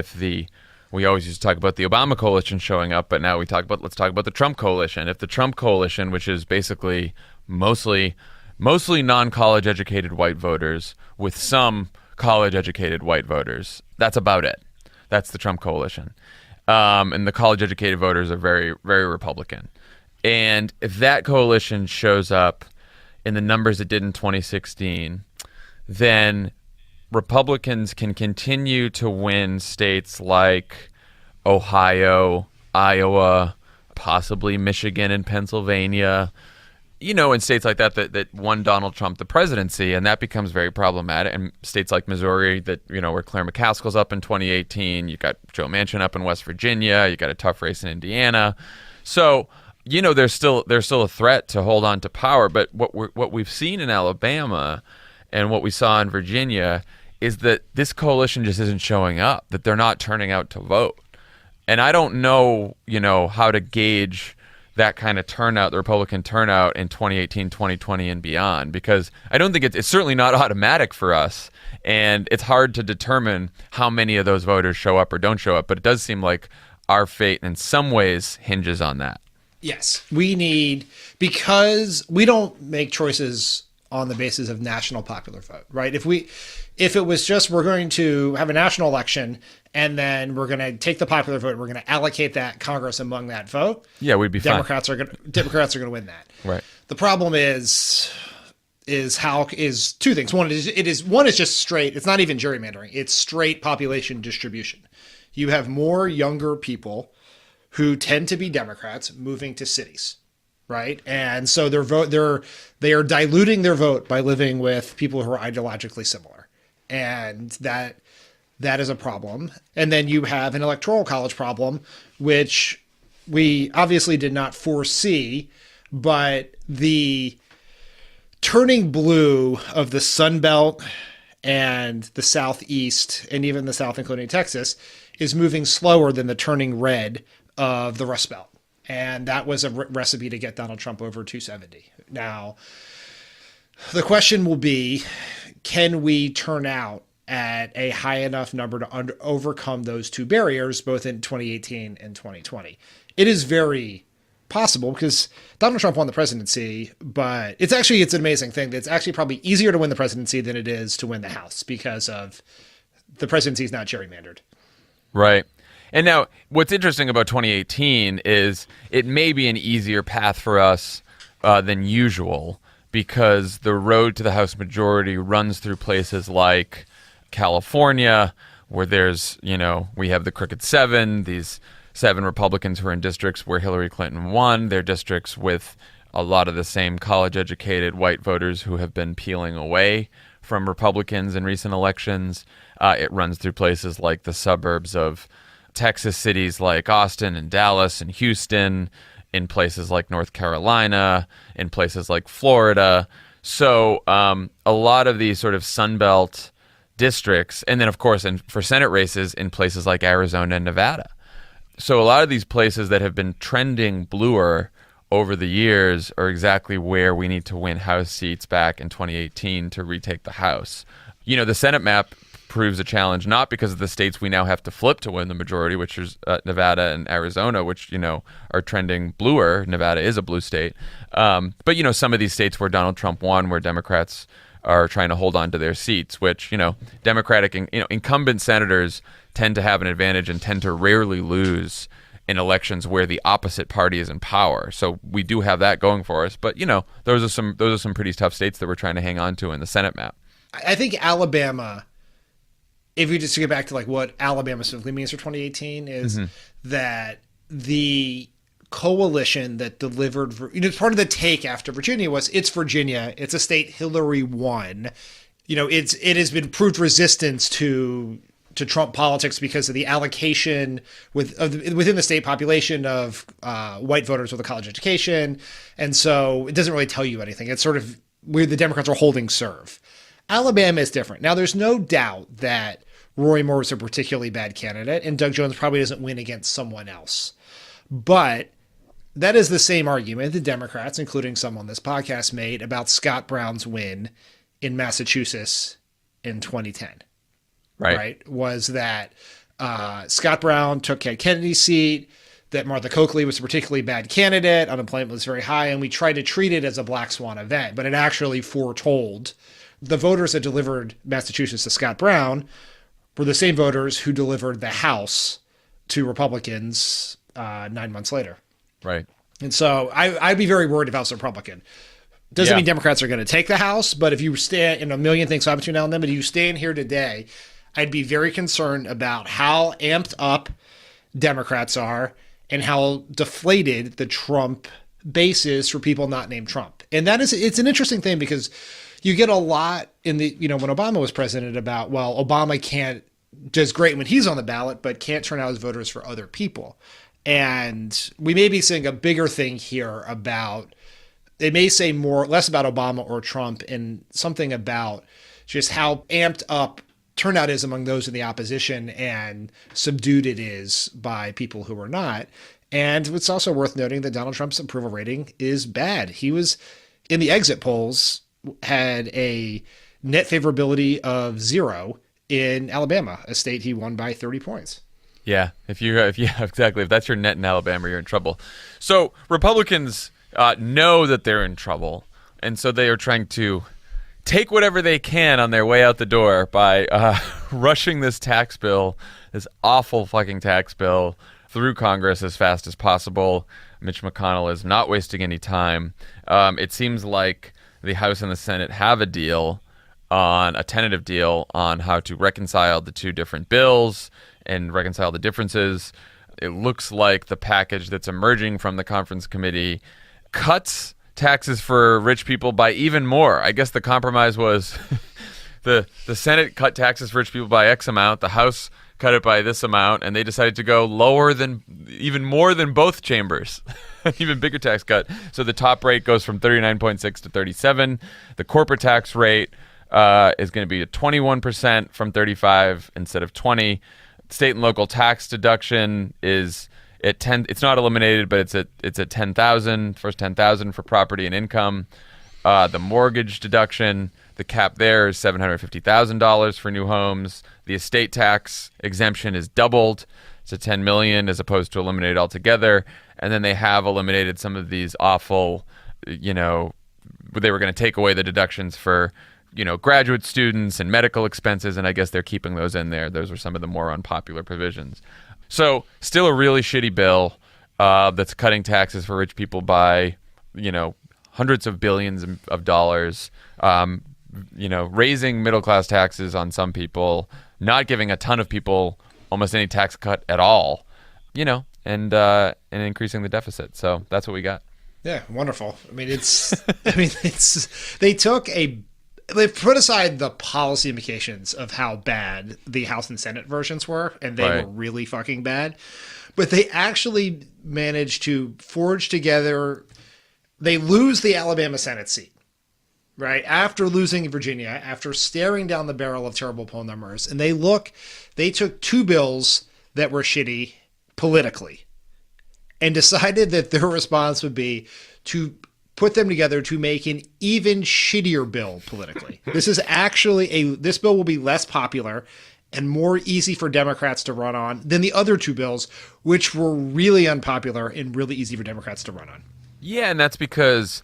we always used to talk about the Obama coalition showing up, but now let's talk about the Trump coalition. If the Trump coalition, which is basically mostly non-college educated white voters with some college educated white voters. That's about it. That's the Trump coalition. And the college educated voters are very, very Republican. And if that coalition shows up in the numbers it did in 2016, then Republicans can continue to win states like Ohio, Iowa, possibly Michigan and Pennsylvania, in states like that won Donald Trump the presidency, and that becomes very problematic. And states like Missouri where Claire McCaskill's up in 2018, you got Joe Manchin up in West Virginia, you got a tough race in Indiana. So, there's still a threat to hold on to power. But what we've seen in Alabama and what we saw in Virginia is that this coalition just isn't showing up, that they're not turning out to vote. And I don't know, how to gauge that kind of turnout, the Republican turnout in 2018, 2020, and beyond, because I don't think it's certainly not automatic for us. And it's hard to determine how many of those voters show up or don't show up. But it does seem like our fate in some ways hinges on that. Yes, because we don't make choices on the basis of national popular vote, right? If it was just we're going to have a national election and then we're going to take the popular vote, we're going to allocate that Congress among that vote. Yeah, we'd be fine. Democrats are going to win that. Right. The problem is two things. One is just straight. It's not even gerrymandering. It's straight population distribution. You have more younger people who tend to be Democrats moving to cities, right? And so they are diluting their vote by living with people who are ideologically similar, and that is a problem. And then you have an electoral college problem, which we obviously did not foresee, but the turning blue of the Sun Belt and the Southeast and even the South, including Texas, is moving slower than the turning red of the Rust Belt. And that was a recipe to get Donald Trump over 270. Now, the question will be, can we turn out at a high enough number to overcome those two barriers, both in 2018 and 2020? It is very possible because Donald Trump won the presidency, but it's an amazing thing. It's actually probably easier to win the presidency than it is to win the House because of the presidency is not gerrymandered. Right. And now what's interesting about 2018 is it may be an easier path for us than usual because the road to the House majority runs through places like California, where there's, we have the Crooked Seven, these 7 Republicans who are in districts where Hillary Clinton won. They're districts with a lot of the same college-educated white voters who have been peeling away from Republicans in recent elections. It runs through places like the suburbs of Texas, cities like Austin and Dallas and Houston, in places like North Carolina, in places like Florida. So a lot of these sort of Sunbelt districts, and then, of course, for Senate races in places like Arizona and Nevada. So a lot of these places that have been trending bluer over the years are exactly where we need to win House seats back in 2018 to retake the House. The Senate map proves a challenge, not because of the states we now have to flip to win the majority, which is Nevada and Arizona, which, are trending bluer. Nevada is a blue state. But, some of these states where Donald Trump won, where Democrats are trying to hold on to their seats, which, Democratic, incumbent senators tend to have an advantage and tend to rarely lose in elections where the opposite party is in power. So we do have that going for us. But, those are some pretty tough states that we're trying to hang on to in the Senate map. I think Alabama, if you just get back to like what Alabama specifically means for 2018, is that the coalition that delivered, part of the take after Virginia was it's Virginia. It's a state Hillary won. It has been proved resistance to Trump politics because of the allocation within the state population of white voters with a college education. And so it doesn't really tell you anything. It's sort of where the Democrats are holding serve. Alabama is different. Now, there's no doubt that Roy Moore was a particularly bad candidate, and Doug Jones probably doesn't win against someone else. But that is the same argument the Democrats, including some on this podcast, made about Scott Brown's win in Massachusetts in 2010. Right? Was that Scott Brown took Ted Kennedy's seat. that Martha Coakley was a particularly bad candidate, unemployment was very high, and we tried to treat it as a black swan event, but it actually foretold the voters that delivered Massachusetts to Scott Brown were the same voters who delivered the House to Republicans 9 months later. Right. And so I'd be very worried if I was a Republican. Doesn't mean Democrats are going to take the House, but if you stand in a million things happen between now and then, but if you stand here today, I'd be very concerned about how amped up Democrats are and how deflated the Trump base is for people not named Trump. And it's an interesting thing because you get a lot in the, when Obama was president about, well, Obama does great when he's on the ballot, but can't turn out his voters for other people. And we may be seeing a bigger thing here about, they may say less about Obama or Trump and something about just how amped up turnout is among those in the opposition and subdued it is by people who are not. And it's also worth noting that Donald Trump's approval rating is bad. He was in the exit polls, had a net favorability of 0 in Alabama, a state he won by 30 points. Yeah, exactly. If that's your net in Alabama, you're in trouble. So Republicans know that they're in trouble, and so they are trying to take whatever they can on their way out the door by rushing this tax bill, this awful fucking tax bill, through Congress as fast as possible. Mitch McConnell is not wasting any time. It seems like the House and the Senate have a tentative deal on how to reconcile the two different bills and reconcile the differences. It looks like the package that's emerging from the conference committee cuts taxes for rich people by even more. I guess the compromise was the Senate cut taxes for rich people by X amount, the House cut it by this amount, and they decided to go even more than both chambers. Even bigger tax cut. So the top rate goes from 39.6 to 37. The corporate tax rate is going to be at 21% from 35 instead of 20. State and local tax deduction is at 10. It's not eliminated, but it's at 10,000. First 10,000 for property and income. The mortgage deduction, the cap there is $750,000 for new homes. The estate tax exemption is doubled to $10 million as opposed to eliminated altogether. And then they have eliminated some of these awful, they were going to take away the deductions for, graduate students and medical expenses, and I guess they're keeping those in there. Those are some of the more unpopular provisions. So still a really shitty bill that's cutting taxes for rich people by, hundreds of billions of dollars, raising middle-class taxes on some people, not giving a ton of people almost any tax cut at all, and increasing the deficit. So that's what we got. Yeah, wonderful. They put aside the policy implications of how bad the House and Senate versions were, and they were really fucking bad. But they actually managed to forge together. They lose the Alabama Senate seat, right? After losing Virginia, after staring down the barrel of terrible poll numbers. And they took two bills that were shitty politically and decided that their response would be to put them together to make an even shittier bill politically. This is actually this bill will be less popular and more easy for Democrats to run on than the other two bills, which were really unpopular and really easy for Democrats to run on. Yeah, and that's because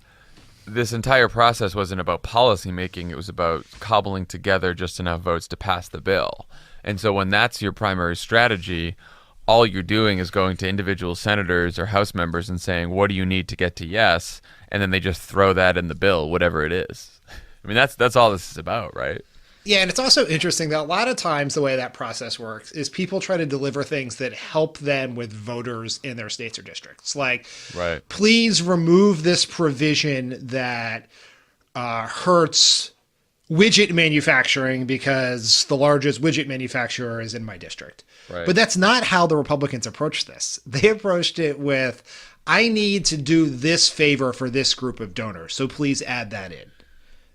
this entire process wasn't about policymaking. It was about cobbling together just enough votes to pass the bill. And so when that's your primary strategy, all you're doing is going to individual senators or House members and saying, what do you need to get to yes? And then they just throw that in the bill, whatever it is. I mean, that's all this is about, right? Yeah, and it's also interesting that a lot of times the way that process works is people try to deliver things that help them with voters in their states or districts. Like, please remove this provision that hurts widget manufacturing because the largest widget manufacturer is in my district. Right. But that's not how the Republicans approached this. They approached it with, I need to do this favor for this group of donors, so please add that in.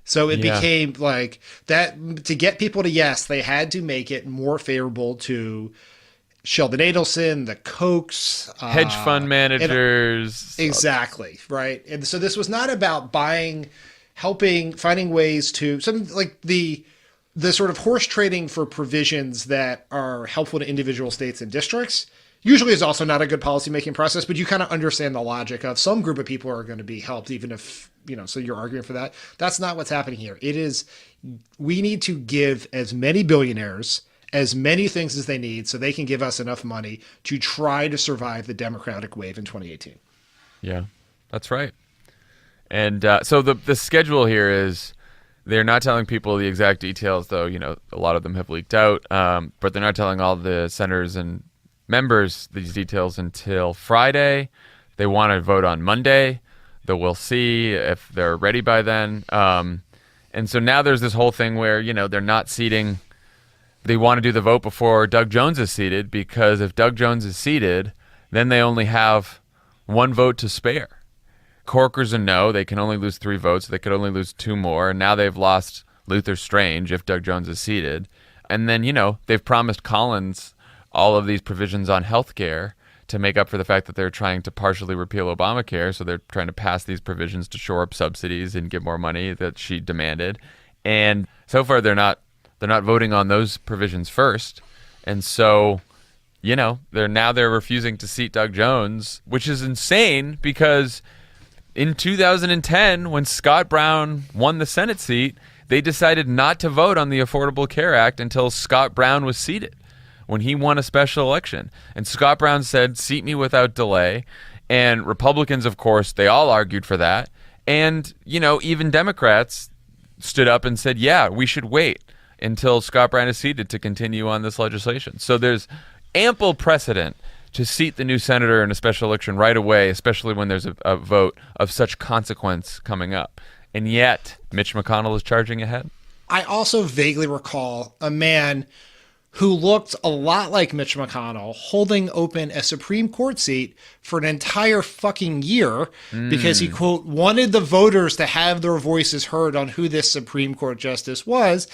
So it became like that to get people to yes, they had to make it more favorable to Sheldon Adelson, the Kochs, hedge fund managers. Exactly. Right. And so this was not about finding ways to something like the sort of horse trading for provisions that are helpful to individual states and districts usually is also not a good policymaking process, but you kind of understand the logic of some group of people are going to be helped, even if, so you're arguing for that. That's not what's happening here. It is, we need to give as many billionaires as many things as they need so they can give us enough money to try to survive the Democratic wave in 2018. Yeah, that's right. And so the schedule here is they're not telling people the exact details, though, a lot of them have leaked out, but they're not telling all the senators and members these details until Friday. They want to vote on Monday, though we'll see if they're ready by then. And so now there's this whole thing where, they're not seating. They want to do the vote before Doug Jones is seated, because if Doug Jones is seated, then they only have one vote to spare. Corker's a no. They can only lose 3 votes. They could only lose 2 more. And now they've lost Luther Strange if Doug Jones is seated. And then, they've promised Collins all of these provisions on health care to make up for the fact that they're trying to partially repeal Obamacare. So they're trying to pass these provisions to shore up subsidies and get more money that she demanded. And so far, they're not voting on those provisions first. And so, they're refusing to seat Doug Jones, which is insane, because in 2010, when Scott Brown won the Senate seat, they decided not to vote on the Affordable Care Act until Scott Brown was seated, when he won a special election. And Scott Brown said, seat me without delay. And Republicans, of course, they all argued for that. And, even Democrats stood up and said, yeah, we should wait until Scott Brown is seated to continue on this legislation. So there's ample precedent to seat the new senator in a special election right away, especially when there's a vote of such consequence coming up. And yet, Mitch McConnell is charging ahead. I also vaguely recall a man who looked a lot like Mitch McConnell holding open a Supreme Court seat for an entire fucking year because he, quote, wanted the voters to have their voices heard on who this Supreme Court justice was.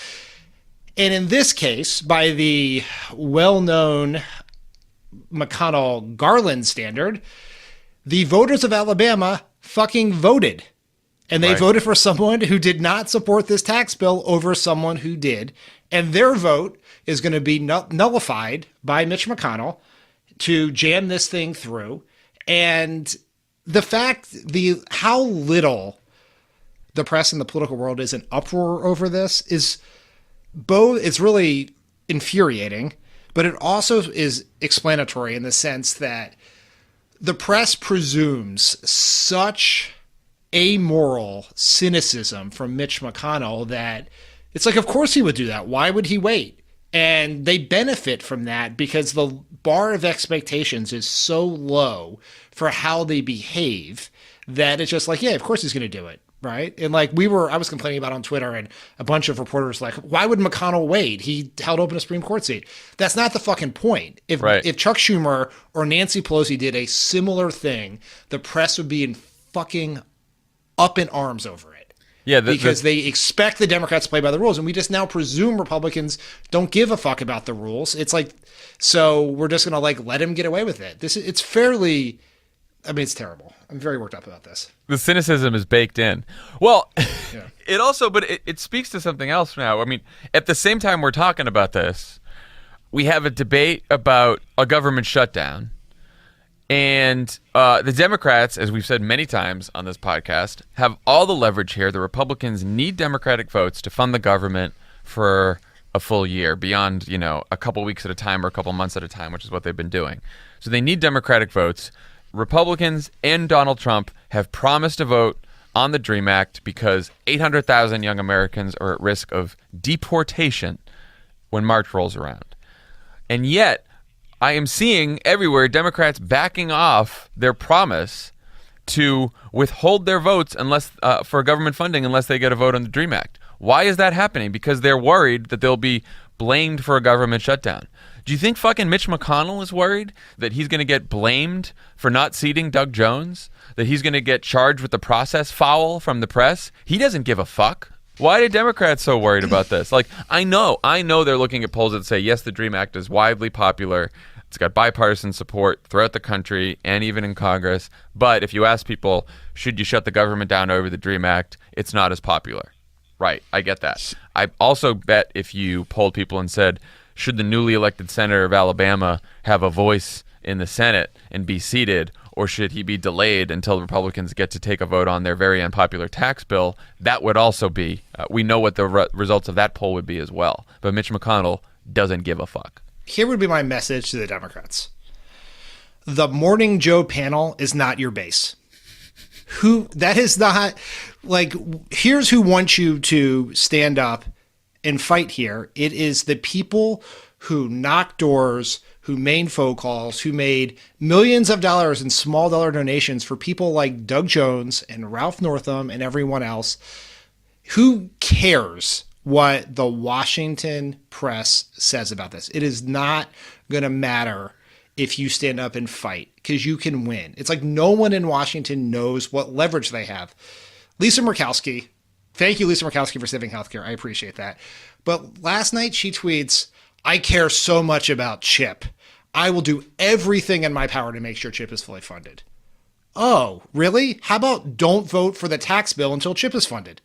And in this case, by the well-known McConnell-Garland standard, the voters of Alabama fucking voted. And they voted for someone who did not support this tax bill over someone who did. And their vote is going to be nullified by Mitch McConnell to jam this thing through. And the fact, how little the press and the political world is in uproar over this is both, it's really infuriating, but it also is explanatory in the sense that the press presumes such amoral cynicism from Mitch McConnell that it's like, of course he would do that. Why would he wait? And they benefit from that because the bar of expectations is so low for how they behave that it's just like, yeah, of course he's going to do it. Right. And like I was complaining about on Twitter, and a bunch of reporters like, why would McConnell wait? He held open a Supreme Court seat. That's not the fucking point. If Chuck Schumer or Nancy Pelosi did a similar thing, the press would be in fucking up in arms over it. Yeah, because they expect the Democrats to play by the rules, and we just now presume Republicans don't give a fuck about the rules. It's like, so we're just gonna like let him get away with it. It's fairly, it's terrible. I'm very worked up about this. The cynicism is baked in. Well, yeah. It speaks to something else now. At the same time we're talking about this, we have a debate about a government shutdown. And the Democrats, as we've said many times on this podcast, have all the leverage here. The Republicans need Democratic votes to fund the government for a full year, beyond, a couple weeks at a time or a couple months at a time, which is what they've been doing. So they need Democratic votes. Republicans and Donald Trump have promised to vote on the DREAM Act because 800,000 young Americans are at risk of deportation when March rolls around. And yet, I am seeing everywhere Democrats backing off their promise to withhold their votes unless for government funding unless they get a vote on the DREAM Act. Why is that happening? Because they're worried that they'll be blamed for a government shutdown. Do you think fucking Mitch McConnell is worried that he's going to get blamed for not seating Doug Jones? That he's going to get charged with the process foul from the press? He doesn't give a fuck. Why are Democrats so worried about this? Like, I know they're looking at polls that say, yes, the DREAM Act is widely popular. It's got bipartisan support throughout the country and even in Congress. But if you ask people, should you shut the government down over the DREAM Act, it's not as popular. Right, I get that. I also bet if you polled people and said, should the newly elected senator of Alabama have a voice in the Senate and be seated, or should he be delayed until the Republicans get to take a vote on their very unpopular tax bill? That would also be, we know what the results of that poll would be as well. But Mitch McConnell doesn't give a fuck. Here would be my message to the Democrats. The Morning Joe panel is not your base. That is not, like, here's who wants you to stand up and fight here. It is the people who knock doors, who made phone calls, who made millions of dollars in small dollar donations for people like Doug Jones and Ralph Northam and everyone else. Who cares what the Washington press says about this? It is not going to matter if you stand up and fight, because you can win. It's like no one in Washington knows what leverage they have. Lisa Murkowski, thank you, Lisa Murkowski, for saving healthcare. I appreciate that. But last night she tweets, I care so much about CHIP. I will do everything in my power to make sure CHIP is fully funded. Oh, really? How about don't vote for the tax bill until CHIP is funded?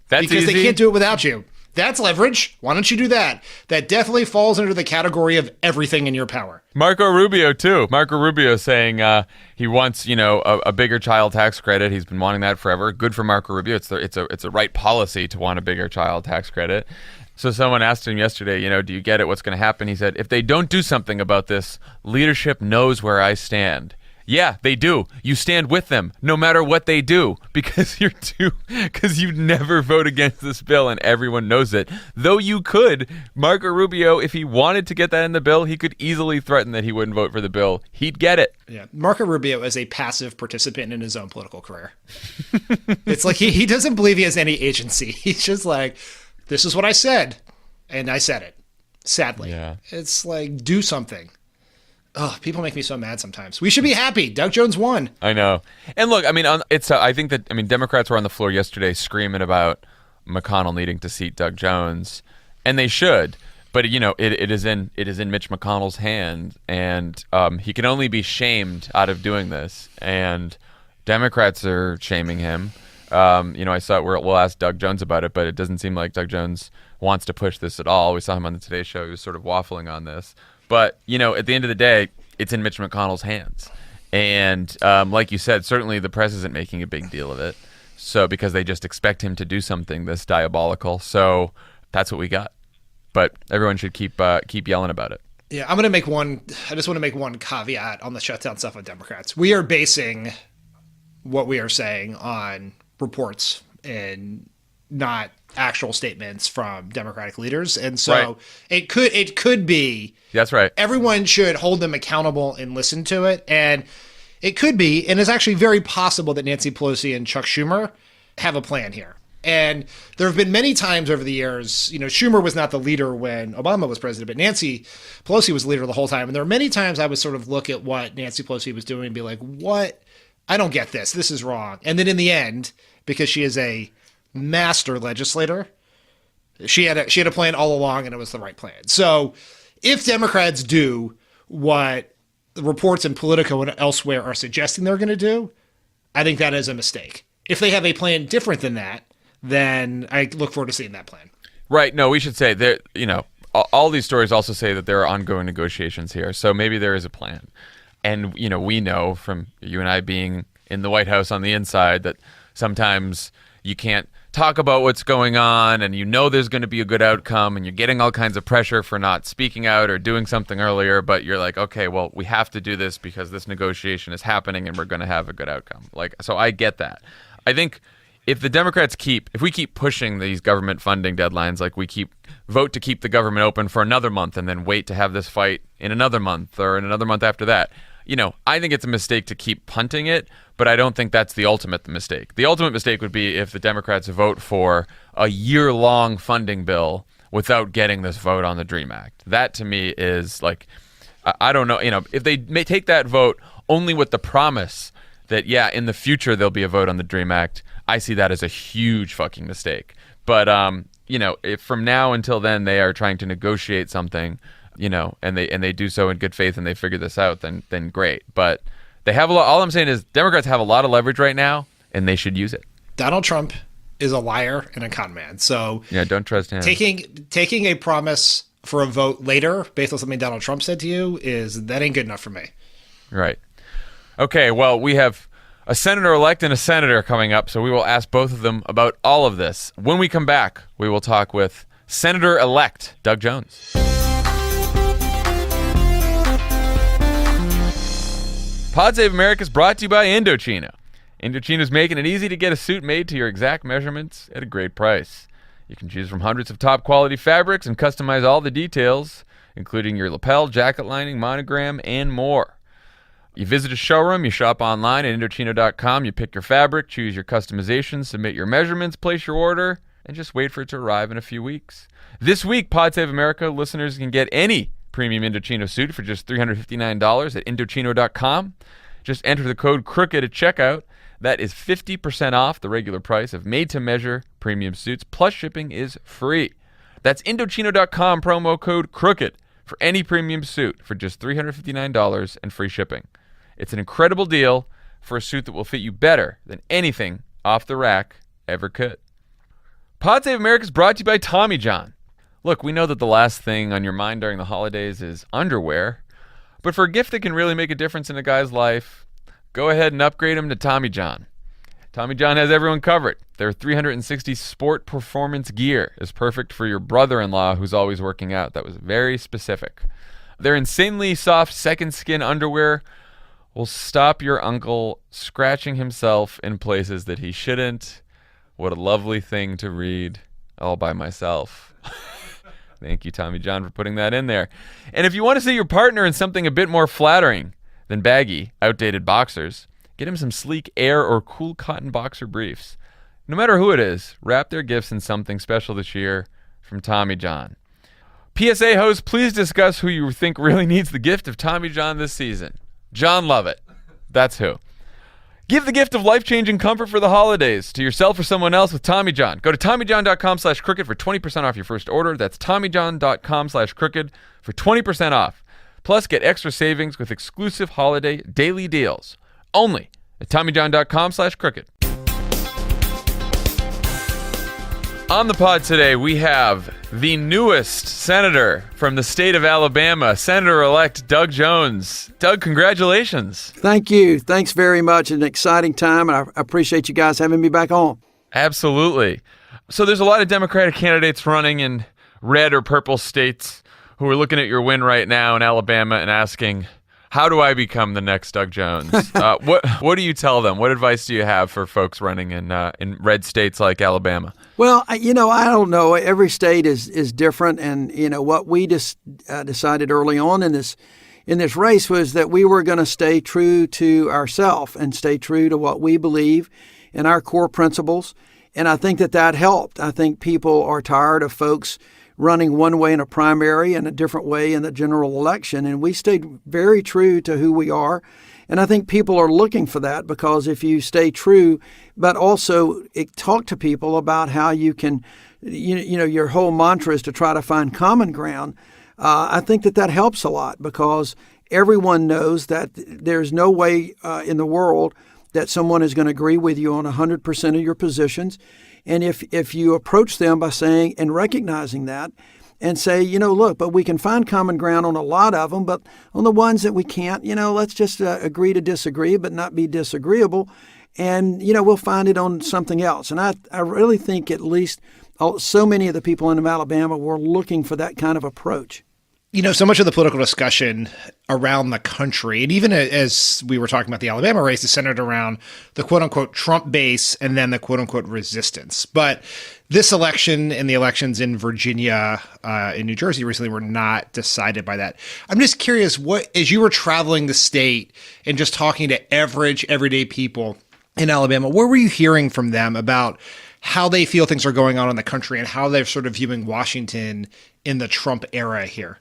That's because easy. They can't do it without you. That's leverage. Why don't you do that? That definitely falls under the category of everything in your power. Marco Rubio, too. Marco Rubio saying he wants, a bigger child tax credit. He's been wanting that forever. Good for Marco Rubio. It's a right policy to want a bigger child tax credit. So someone asked him yesterday, do you get it? What's going to happen? He said, if they don't do something about this, leadership knows where I stand. Yeah, they do. You stand with them no matter what they do because you never vote against this bill and everyone knows it. Though you could, Marco Rubio, if he wanted to get that in the bill, he could easily threaten that he wouldn't vote for the bill. He'd get it. Yeah, Marco Rubio is a passive participant in his own political career. It's like he doesn't believe he has any agency. He's just like, this is what I said, and I said it. Sadly. Yeah. It's like, do something. Oh, people make me so mad sometimes. We should be happy. Doug Jones won. I know. And look, I mean, I think that Democrats were on the floor yesterday screaming about McConnell needing to seat Doug Jones, and they should. But it is in Mitch McConnell's hand, and he can only be shamed out of doing this. And Democrats are shaming him. I saw we'll ask Doug Jones about it, but it doesn't seem like Doug Jones wants to push this at all. We saw him on the Today Show. He was sort of waffling on this. But, at the end of the day, it's in Mitch McConnell's hands. And like you said, certainly the press isn't making a big deal of it. So because they just expect him to do something this diabolical. So that's what we got. But everyone should keep yelling about it. Yeah, I just want to make one caveat on the shutdown stuff with Democrats. We are basing what we are saying on reports and not actual statements from Democratic leaders. And so it could be. That's right. Everyone should hold them accountable and listen to it. And it could be, and it's actually very possible that Nancy Pelosi and Chuck Schumer have a plan here. And there have been many times over the years, Schumer was not the leader when Obama was president, but Nancy Pelosi was the leader the whole time. And there are many times I would sort of look at what Nancy Pelosi was doing and be like, what? I don't get this. This is wrong. And then in the end, because she is a master legislator, she had a plan all along, and it was the right plan. So if Democrats do what the reports in Politico and elsewhere are suggesting they're going to do, I think that is a mistake. If they have a plan different than that, then I look forward to seeing that plan. Right. No, we should say that, all these stories also say that there are ongoing negotiations here. So maybe there is a plan. And, we know from you and I being in the White House on the inside that sometimes you can't talk about what's going on, and there's going to be a good outcome, and you're getting all kinds of pressure for not speaking out or doing something earlier, but you're like, okay, well, we have to do this because this negotiation is happening and we're going to have a good outcome. So I get that. I think if the Democrats if we keep pushing these government funding deadlines, like we vote to keep the government open for another month and then wait to have this fight in another month or in another month after that, I think it's a mistake to keep punting it, but I don't think that's the ultimate mistake. The ultimate mistake would be if the Democrats vote for a year-long funding bill without getting this vote on the DREAM Act. That, to me, is like, I don't know, if they may take that vote only with the promise that, in the future there'll be a vote on the DREAM Act, I see that as a huge fucking mistake. But, if from now until then they are trying to negotiate something, and they do so in good faith and they figure this out, then great. But they have a lot. All I'm saying is Democrats have a lot of leverage right now, and they should use it. Donald Trump is a liar and a con man. So don't trust him. Taking a promise for a vote later based on something Donald Trump said to you that ain't good enough for me. Right. Okay, well, we have a senator-elect and a senator coming up, so we will ask both of them about all of this. When we come back, we will talk with Senator-elect Doug Jones. Pod Save America is brought to you by Indochino. Indochino is making it easy to get a suit made to your exact measurements at a great price. You can choose from hundreds of top-quality fabrics and customize all the details, including your lapel, jacket lining, monogram, and more. You visit a showroom, you shop online at Indochino.com, you pick your fabric, choose your customizations, submit your measurements, place your order, and just wait for it to arrive in a few weeks. This week, Pod Save America listeners can get any premium Indochino suit for just $359 at Indochino.com. Just enter the code CROOKED at checkout. That is 50% off the regular price of made-to-measure premium suits, plus shipping is free. That's Indochino.com, promo code CROOKED for any premium suit for just $359 and free shipping. It's an incredible deal for a suit that will fit you better than anything off the rack ever could. Pod Save America is brought to you by Tommy John. Look, we know that the last thing on your mind during the holidays is underwear, but for a gift that can really make a difference in a guy's life, go ahead and upgrade him to Tommy John. Tommy John has everyone covered. Their 360 sport performance gear is perfect for your brother-in-law who's always working out. That was very specific. Their insanely soft second skin underwear will stop your uncle scratching himself in places that he shouldn't. What a lovely thing to read all by myself. Thank you, Tommy John, for putting that in there. And if you want to see your partner in something a bit more flattering than baggy, outdated boxers, get him some sleek Air or cool cotton boxer briefs. No matter who it is, wrap their gifts in something special this year from Tommy John. PSA host, please discuss who you think really needs the gift of Tommy John this season. Jon Lovett. That's who. Give the gift of life-changing comfort for the holidays to yourself or someone else with Tommy John. Go to TommyJohn.com/crooked for 20% off your first order. That's TommyJohn.com/crooked for 20% off. Plus, get extra savings with exclusive holiday daily deals. Only at TommyJohn.com/crooked. On the pod today, we have the newest senator from the state of Alabama, Senator-elect Doug Jones. Doug, congratulations. Thank you. Thanks very much. An exciting time, and I appreciate you guys having me back on. Absolutely. So there's a lot of Democratic candidates running in red or purple states who are looking at your win right now in Alabama and asking, how do I become the next Doug Jones? What do you tell them? What advice do you have for folks running in red states like Alabama? Well, I don't know. Every state is different, and what we just decided early on in this race was that we were going to stay true to ourselves and stay true to what we believe in our core principles, and I think that helped. I think people are tired of folks running one way in a primary and a different way in the general election. And we stayed very true to who we are. And I think people are looking for that, because if you stay true, but also talk to people about how you can, your whole mantra is to try to find common ground. I think that helps a lot, because everyone knows that there's no way in the world that someone is going to agree with you on 100% of your positions. And if you approach them by saying and recognizing that and say, look, but we can find common ground on a lot of them, but on the ones that we can't, let's just agree to disagree, but not be disagreeable. And, we'll find it on something else. And I really think at least so many of the people in Alabama were looking for that kind of approach. So much of the political discussion around the country, and even as we were talking about the Alabama race, is centered around the quote-unquote Trump base and then the quote-unquote resistance. But this election and the elections in Virginia, in New Jersey recently were not decided by that. I'm just curious, as you were traveling the state and just talking to everyday people in Alabama, what were you hearing from them about how they feel things are going on in the country and how they're sort of viewing Washington in the Trump era here?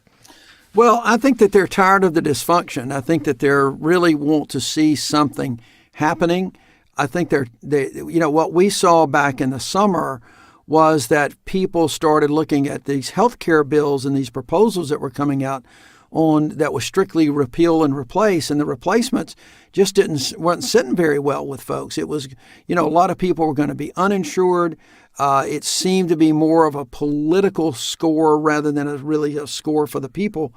Well, I think that they're tired of the dysfunction. I think that they really want to see something happening. I think what we saw back in the summer was that people started looking at these health care bills and these proposals that were coming out on that was strictly repeal and replace, and the replacements just weren't sitting very well with folks. It was, a lot of people were going to be uninsured. It seemed to be more of a political score rather than really a score for the people.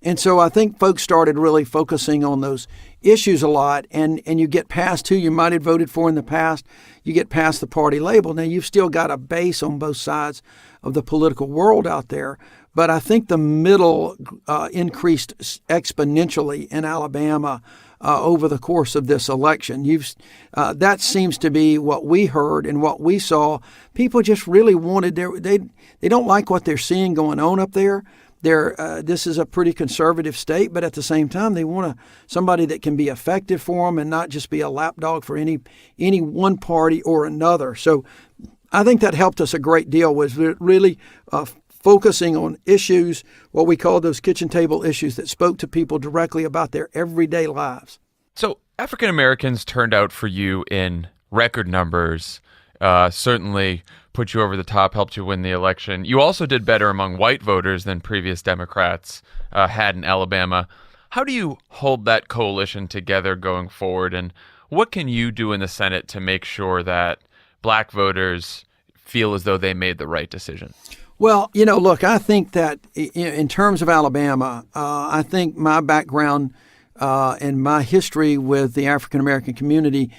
And so I think folks started really focusing on those issues a lot, and you get past who you might have voted for in the past. You get past the party label. Now, you've still got a base on both sides of the political world out there, but I think the middle increased exponentially in Alabama over the course of this election. That seems to be what we heard and what we saw. People just really wanted they don't like what they're seeing going on up there. This is a pretty conservative state, but at the same time, they want somebody that can be effective for them and not just be a lapdog for any one party or another. So I think that helped us a great deal, was really focusing on issues, what we call those kitchen table issues that spoke to people directly about their everyday lives. So African Americans turned out for you in record numbers, certainly put you over the top, helped you win the election. You also did better among white voters than previous Democrats had in Alabama. How do you hold that coalition together going forward, and what can you do in the Senate to make sure that black voters feel as though they made the right decision? Well, look, I think that in terms of Alabama, I think my background and my history with the African American community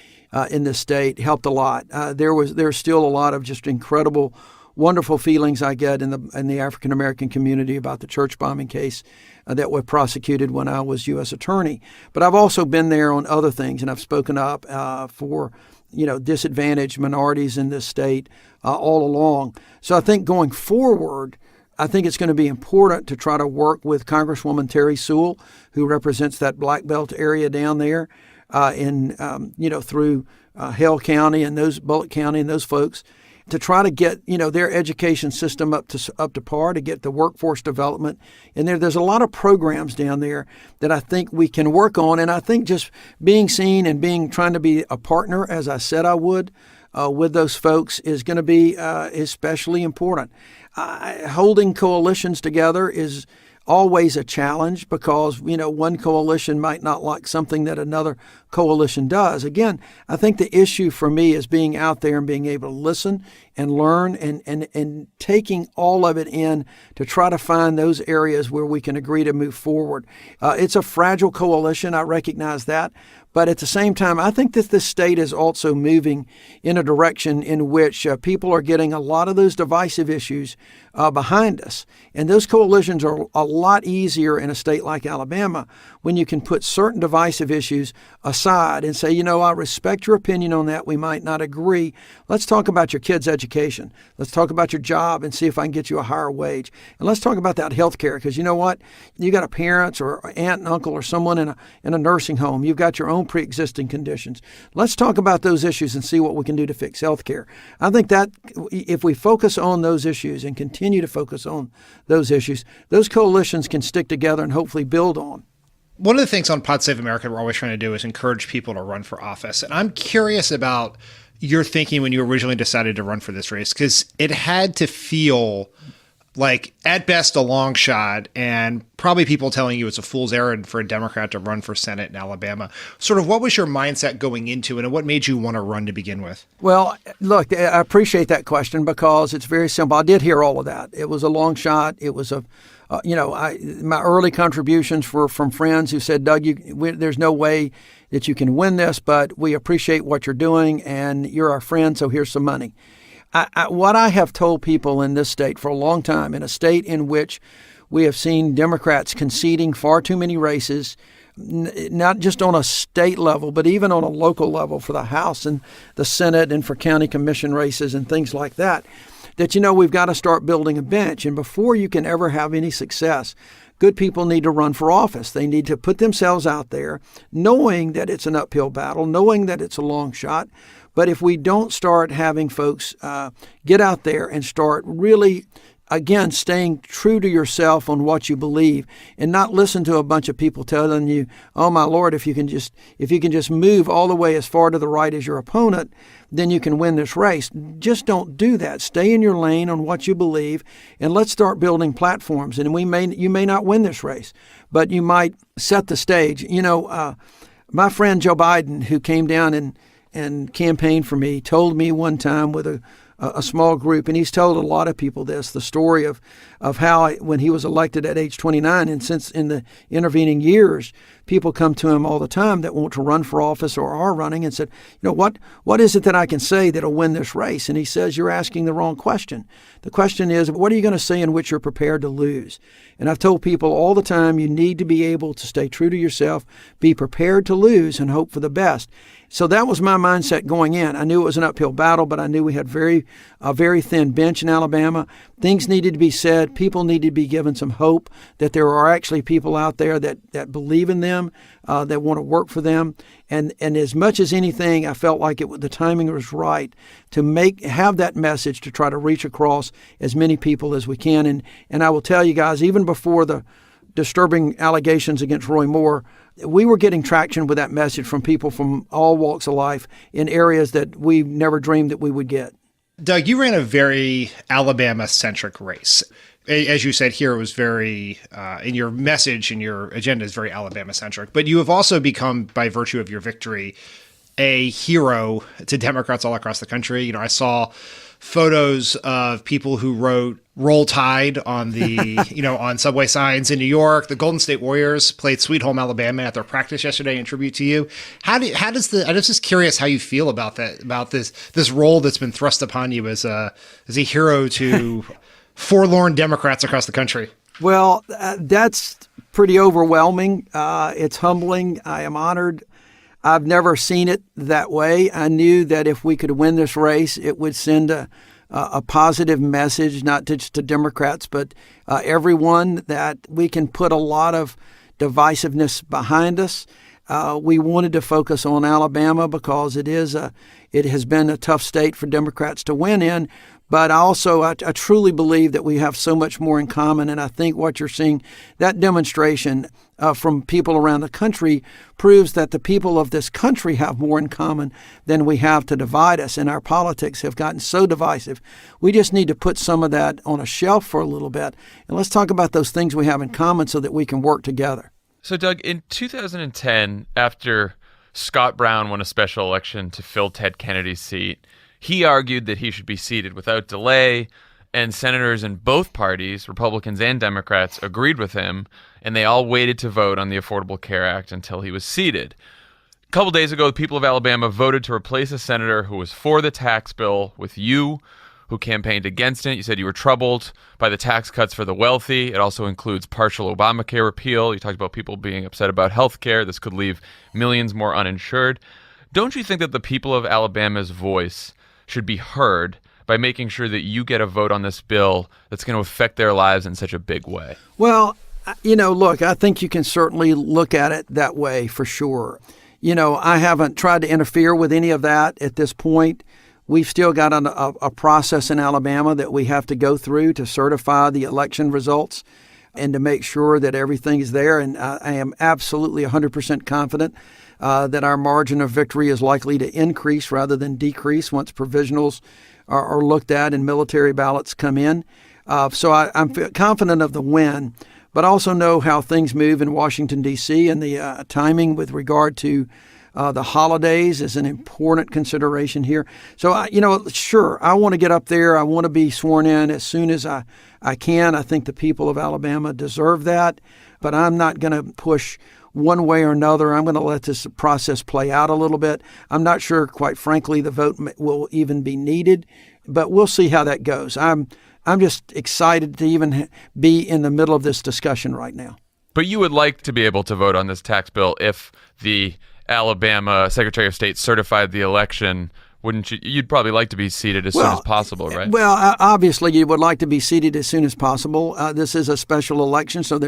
in this state helped a lot. There's still a lot of just incredible, wonderful feelings I get in the African American community about the church bombing case that was prosecuted when I was U.S. Attorney. But I've also been there on other things, and I've spoken up for disadvantaged minorities in this state all along. So I think going forward, I think it's going to be important to try to work with Congresswoman Terry Sewell, who represents that Black Belt area down there, through Hale County and Bullitt County and those folks, to try to get their education system up to par, to get the workforce development. And there's a lot of programs down there that I think we can work on. And I think just being seen and trying to be a partner, as I said I would, with those folks is going to be especially important. Holding coalitions together is always a challenge because, one coalition might not like something that another coalition does. Again, I think the issue for me is being out there and being able to listen and learn and taking all of it in to try to find those areas where we can agree to move forward. It's a fragile coalition. I recognize that. But at the same time, I think that this state is also moving in a direction in which people are getting a lot of those divisive issues behind us. And those coalitions are a lot easier in a state like Alabama when you can put certain divisive issues aside and say, I respect your opinion on that. We might not agree. Let's talk about your kids' education. Let's talk about your job and see if I can get you a higher wage. And let's talk about that health care, because you know what? You got a parent or aunt and uncle or someone in a nursing home. You've got your own pre-existing conditions. Let's talk about those issues and see what we can do to fix health care. I think that if we focus on those issues and continue to focus on those issues, those coalitions can stick together and hopefully build on. One of the things on Pod Save America we're always trying to do is encourage people to run for office. And I'm curious about your thinking when you originally decided to run for this race, because it had to feel like, at best, a long shot, and probably people telling you it's a fool's errand for a Democrat to run for Senate in Alabama. Sort of what was your mindset going into it, and what made you want to run to begin with? Well, look, I appreciate that question because it's very simple. I did hear all of that. It was a long shot. It was my early contributions were from friends who said, Doug, there's no way that you can win this, but we appreciate what you're doing, and you're our friend, so here's some money. What I have told people in this state for a long time, in a state in which we have seen Democrats conceding far too many races, not just on a state level, but even on a local level for the House and the Senate and for county commission races and things like that, we've got to start building a bench. And before you can ever have any success, good people need to run for office. They need to put themselves out there, knowing that it's an uphill battle, knowing that it's a long shot. But if we don't start having folks get out there and start really, again, staying true to yourself on what you believe and not listen to a bunch of people telling you, oh, my Lord, if you can just move all the way as far to the right as your opponent, then you can win this race. Just don't do that. Stay in your lane on what you believe, and let's start building platforms. And you may not win this race, but you might set the stage. My friend Joe Biden, who came down and campaigned for me, told me one time with a small group, and he's told a lot of people the story of of how when he was elected at age 29, and since in the intervening years, people come to him all the time that want to run for office or are running and said, what is it that I can say that'll win this race? And he says, you're asking the wrong question. The question is, what are you going to say in which you're prepared to lose? And I've told people all the time, you need to be able to stay true to yourself, be prepared to lose, and hope for the best. So that was my mindset going in. I knew it was an uphill battle, but I knew we had a very thin bench in Alabama. Things needed to be said. People needed to be given some hope that there are actually people out there that believe in them, that want to work for them. And as much as anything, I felt like the timing was right to have that message to try to reach across as many people as we can. And I will tell you guys, even before the disturbing allegations against Roy Moore, we were getting traction with that message from people from all walks of life in areas that we never dreamed that we would get. Doug, you ran a very Alabama-centric race. As you said here, it was very, in your message and your agenda is very Alabama-centric. But you have also become, by virtue of your victory, a hero to Democrats all across the country. I saw photos of people who wrote "Roll Tide" on the, on subway signs in New York. The Golden State Warriors played "Sweet Home Alabama" at their practice yesterday in tribute to you. I'm just curious how you feel about that, about this role that's been thrust upon you as a hero to forlorn Democrats across the country. Well, that's pretty overwhelming. It's humbling. I am honored. I've never seen it that way. I knew that if we could win this race, it would send a positive message, not just to Democrats, but everyone, that we can put a lot of divisiveness behind us. We wanted to focus on Alabama because it has been a tough state for Democrats to win in. But I truly believe that we have so much more in common. And I think what you're seeing, that demonstration from people around the country, proves that the people of this country have more in common than we have to divide us. And our politics have gotten so divisive. We just need to put some of that on a shelf for a little bit. And let's talk about those things we have in common so that we can work together. So, Doug, in 2010, after Scott Brown won a special election to fill Ted Kennedy's seat, he argued that he should be seated without delay, and senators in both parties, Republicans and Democrats, agreed with him, and they all waited to vote on the Affordable Care Act until he was seated. A couple days ago, the people of Alabama voted to replace a senator who was for the tax bill with you, who campaigned against it. You said you were troubled by the tax cuts for the wealthy. It also includes partial Obamacare repeal. You talked about people being upset about health care. This could leave millions more uninsured. Don't you think that the people of Alabama's voice should be heard by making sure that you get a vote on this bill that's going to affect their lives in such a big way? Well, look, I think you can certainly look at it that way for sure. I haven't tried to interfere with any of that at this point. We've still got a process in Alabama that we have to go through to certify the election results and to make sure that everything is there. And I am absolutely 100% confident that our margin of victory is likely to increase rather than decrease once provisionals are looked at and military ballots come in. So I'm confident of the win, but also know how things move in Washington, D.C., and the timing with regard to the holidays is an important consideration here. So, sure, I want to get up there. I want to be sworn in as soon as I can. I think the people of Alabama deserve that, but I'm not going to push one way or another. I'm going to let this process play out a little bit. I'm not sure, quite frankly, the vote will even be needed, but we'll see how that goes. I'm just excited to even be in the middle of this discussion right now. But you would like to be able to vote on this tax bill if the Alabama Secretary of State certified the election, wouldn't you? You'd probably like to be seated as soon as possible, right? Well, obviously, you would like to be seated as soon as possible. This is a special election, so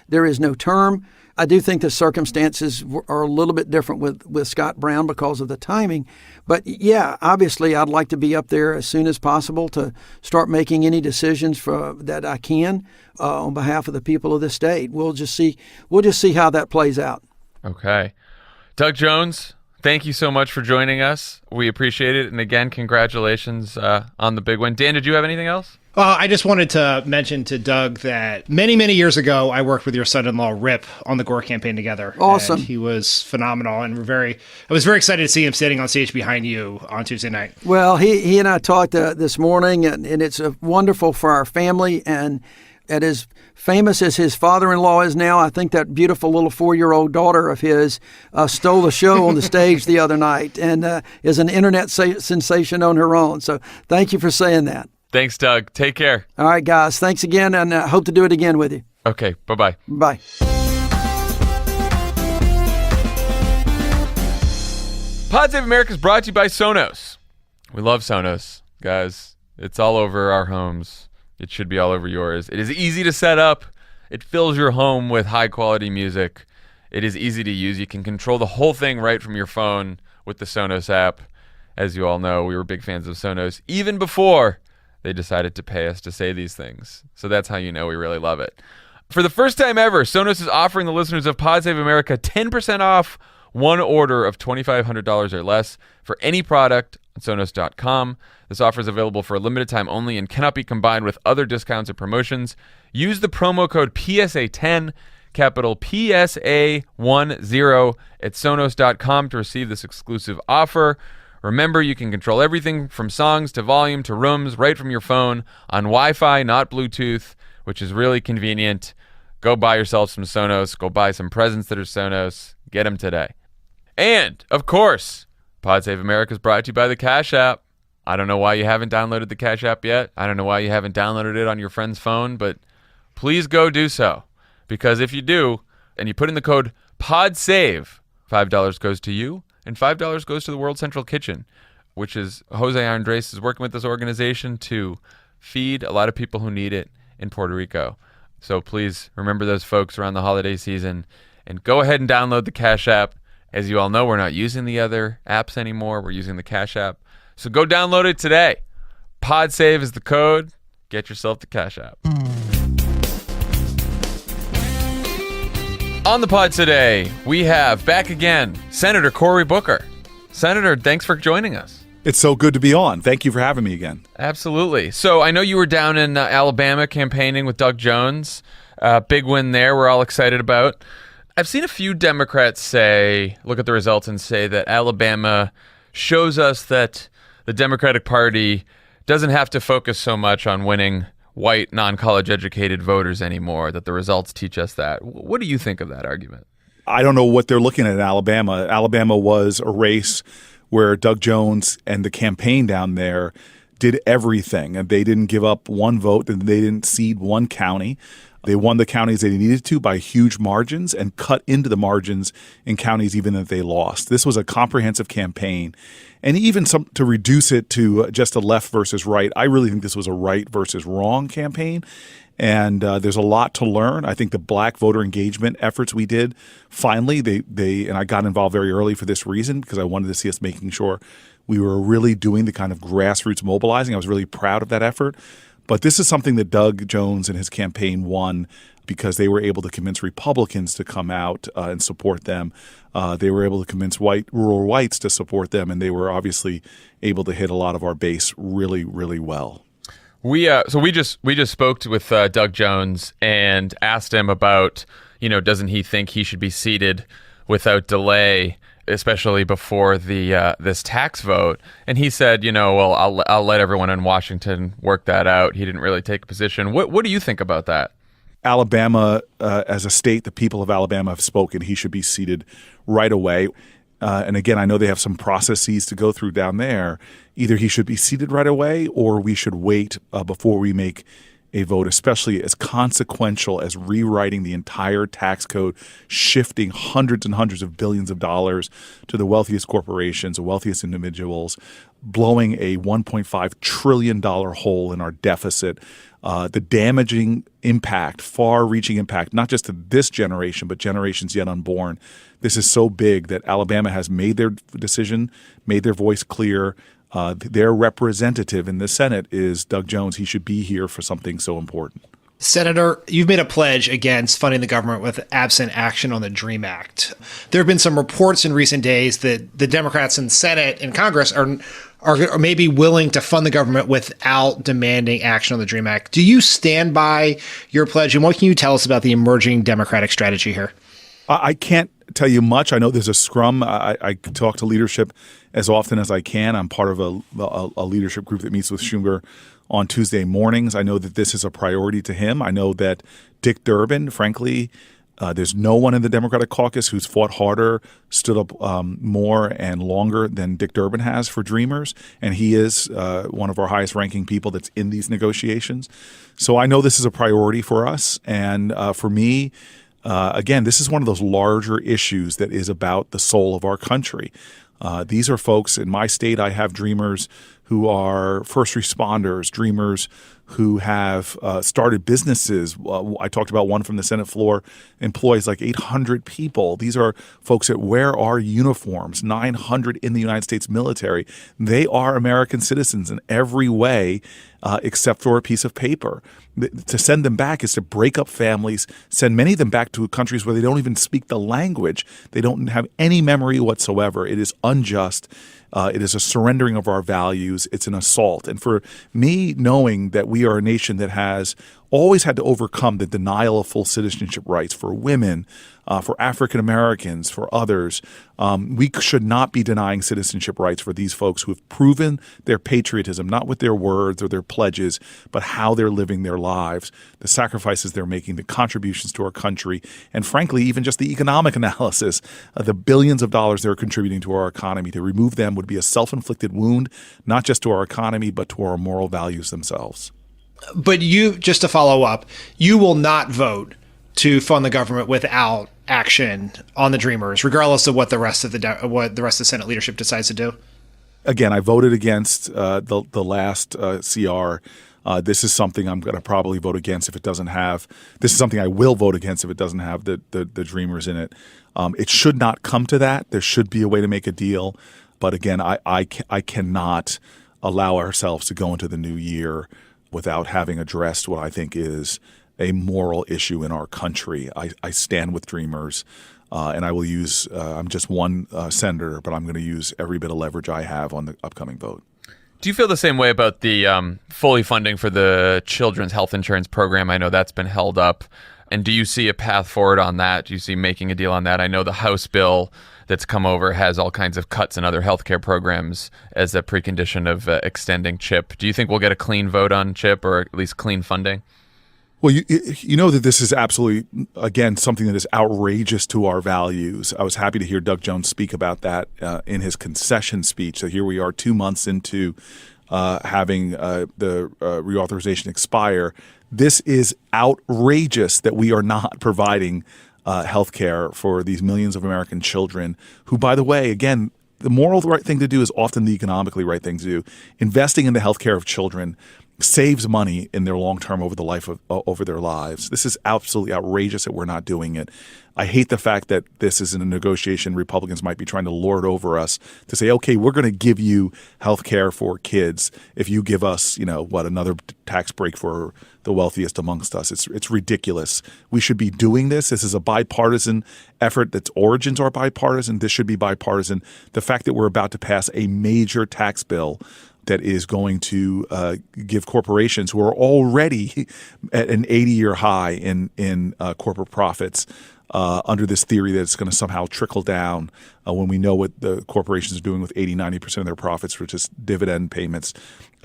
there is no term. I do think the circumstances are a little bit different with Scott Brown because of the timing. But yeah, obviously, I'd like to be up there as soon as possible to start making any decisions that I can on behalf of the people of the state. We'll just see how that plays out. Okay. Doug Jones, thank you so much for joining us. We appreciate it. And again, congratulations on the big win. Dan, did you have anything else? I just wanted to mention to Doug that many, many years ago, I worked with your son-in-law, Rip, on the Gore campaign together. Awesome. And he was phenomenal. And I was very excited to see him sitting on stage behind you on Tuesday night. Well, he and I talked this morning, and it's wonderful for our family. And at as famous as his father-in-law is now. I think that beautiful little 4-year-old daughter of his stole the show on the stage the other night and is an internet sensation on her own. So thank you for saying that. Thanks, Doug. Take care. All right, guys. Thanks again, and hope to do it again with you. Okay. Bye-bye. Bye. Pod Save America is brought to you by Sonos. We love Sonos, guys. It's all over our homes. It should be all over yours. It is easy to set up. It fills your home with high-quality music. It is easy to use. You can control the whole thing right from your phone with the Sonos app. As you all know, we were big fans of Sonos even before they decided to pay us to say these things. So that's how you know we really love it. For the first time ever, Sonos is offering the listeners of Pod Save America 10% off one order of $2,500 or less for any product on Sonos.com. This offer is available for a limited time only and cannot be combined with other discounts or promotions. Use the promo code PSA10, capital PSA10 at Sonos.com to receive this exclusive offer. Remember, you can control everything from songs to volume to rooms right from your phone on Wi-Fi, not Bluetooth, which is really convenient. Go buy yourself some Sonos. Go buy some presents that are Sonos. Get them today. And, of course, Pod Save America is brought to you by the Cash App. I don't know why you haven't downloaded the Cash App yet. I don't know why you haven't downloaded it on your friend's phone, but please go do so. Because if you do, and you put in the code PODSAVE, $5 goes to you, and $5 goes to the World Central Kitchen, which is Jose Andres is working with this organization to feed a lot of people who need it in Puerto Rico. So please remember those folks around the holiday season and go ahead and download the Cash App. As you all know, we're not using the other apps anymore. We're using the Cash App. So go download it today. PodSave is the code. Get yourself the Cash App. On the pod today, we have back again Senator Cory Booker. Senator, thanks for joining us. It's so good to be on. Thank you for having me again. Absolutely. So I know you were down in Alabama campaigning with Doug Jones. Big win there we're all excited about. I've seen a few Democrats look at the results and say that Alabama shows us that the Democratic Party doesn't have to focus so much on winning white, non-college educated voters anymore, that the results teach us that. What do you think of that argument? I don't know what they're looking at in Alabama. Alabama was a race where Doug Jones and the campaign down there did everything, and they didn't give up one vote, and they didn't cede one county. They won the counties they needed to by huge margins and cut into the margins in counties even that they lost. This was a comprehensive campaign. And even to reduce it to just a left versus right, I really think this was a right versus wrong campaign. And there's a lot to learn. I think the black voter engagement efforts we did, finally, and I got involved very early for this reason because I wanted to see us making sure we were really doing the kind of grassroots mobilizing. I was really proud of that effort. But this is something that Doug Jones and his campaign won because they were able to convince Republicans to come out and support them. They were able to convince rural whites to support them, and they were obviously able to hit a lot of our base really, really well. We just spoke with Doug Jones and asked him about, doesn't he think he should be seated without delay, especially before this tax vote? And he said, well, I'll let everyone in Washington work that out. He didn't really take a position. What do you think about that? Alabama, as a state, the people of Alabama have spoken. He should be seated right away. And again, I know they have some processes to go through down there. Either he should be seated right away or we should wait before we make a vote, especially as consequential as rewriting the entire tax code, shifting hundreds and hundreds of billions of dollars to the wealthiest corporations, the wealthiest individuals, blowing a $1.5 trillion hole in our deficit. The damaging impact, far-reaching impact, not just to this generation, but generations yet unborn. This is so big that Alabama has made their decision, made their voice clear. Their representative in the Senate is Doug Jones. He should be here for something so important. Senator, you've made a pledge against funding the government with absent action on the DREAM Act. There have been some reports in recent days that the Democrats in the Senate and Congress are maybe willing to fund the government without demanding action on the DREAM Act. Do you stand by your pledge, and what can you tell us about the emerging Democratic strategy here? I can't tell you much. I know there's a scrum. I talk to leadership as often as I can. I'm part of a leadership group that meets with Schumer on Tuesday mornings. I know that this is a priority to him. I know that Dick Durbin, frankly, there's no one in the Democratic caucus who's fought harder, stood up more and longer than Dick Durbin has for Dreamers, and he is one of our highest-ranking people that's in these negotiations. So I know this is a priority for us, and for me, again, this is one of those larger issues that is about the soul of our country. These are folks in my state. I have Dreamers who are first responders, Dreamers who have started businesses. I talked about one from the Senate floor, employs like 800 people. These are folks that wear our uniforms, 900 in the United States military. They are American citizens in every way except for a piece of paper. To send them back is to break up families, send many of them back to countries where they don't even speak the language. They don't have any memory whatsoever. It is unjust. It is a surrendering of our values. It's an assault. And for me, knowing that we are a nation that has always had to overcome the denial of full citizenship rights for women, for African Americans, for others, we should not be denying citizenship rights for these folks who have proven their patriotism, not with their words or their pledges, but how they're living their lives, the sacrifices they're making, the contributions to our country, and frankly, even just the economic analysis, the billions of dollars they're contributing to our economy. To remove them would be a self-inflicted wound, not just to our economy, but to our moral values themselves. But you, just to follow up, you will not vote to fund the government without action on the Dreamers, regardless of what the rest of the Senate leadership decides to do. Again, I voted against the last CR. This is something I'm going to probably vote against if it doesn't have. This is something I will vote against if it doesn't have the Dreamers in it. It should not come to that. There should be a way to make a deal. But again, I cannot allow ourselves to go into the new year without having addressed what I think is a moral issue in our country. I stand with Dreamers, and I will use, I'm just one senator, but I'm going to use every bit of leverage I have on the upcoming vote. Do you feel the same way about the fully funding for the children's health insurance program? I know that's been held up. And do you see a path forward on that? Do you see making a deal on that? I know the House bill that's come over has all kinds of cuts in other healthcare programs as a precondition of extending CHIP. Do you think we'll get a clean vote on CHIP, or at least clean funding? Well, you know that this is absolutely, again, something that is outrageous to our values. I was happy to hear Doug Jones speak about that in his concession speech. So here we are 2 months into having the reauthorization expire. This is outrageous that we are not providing health care for these millions of American children who, by the way, again, the moral right thing to do is often the economically right thing to do. Investing in the health care of children saves money in their long term over their lives. This is absolutely outrageous that we're not doing it. I hate the fact that this is in a negotiation. Republicans might be trying to lord over us to say, okay, we're going to give you health care for kids if you give us, another tax break for the wealthiest amongst us. It's ridiculous. We should be doing this. This is a bipartisan effort. Its origins are bipartisan. This should be bipartisan. The fact that we're about to pass a major tax bill that is going to give corporations who are already at an 80-year high in corporate profits under this theory that it's going to somehow trickle down when we know what the corporations are doing with 80-90% of their profits, which is dividend payments,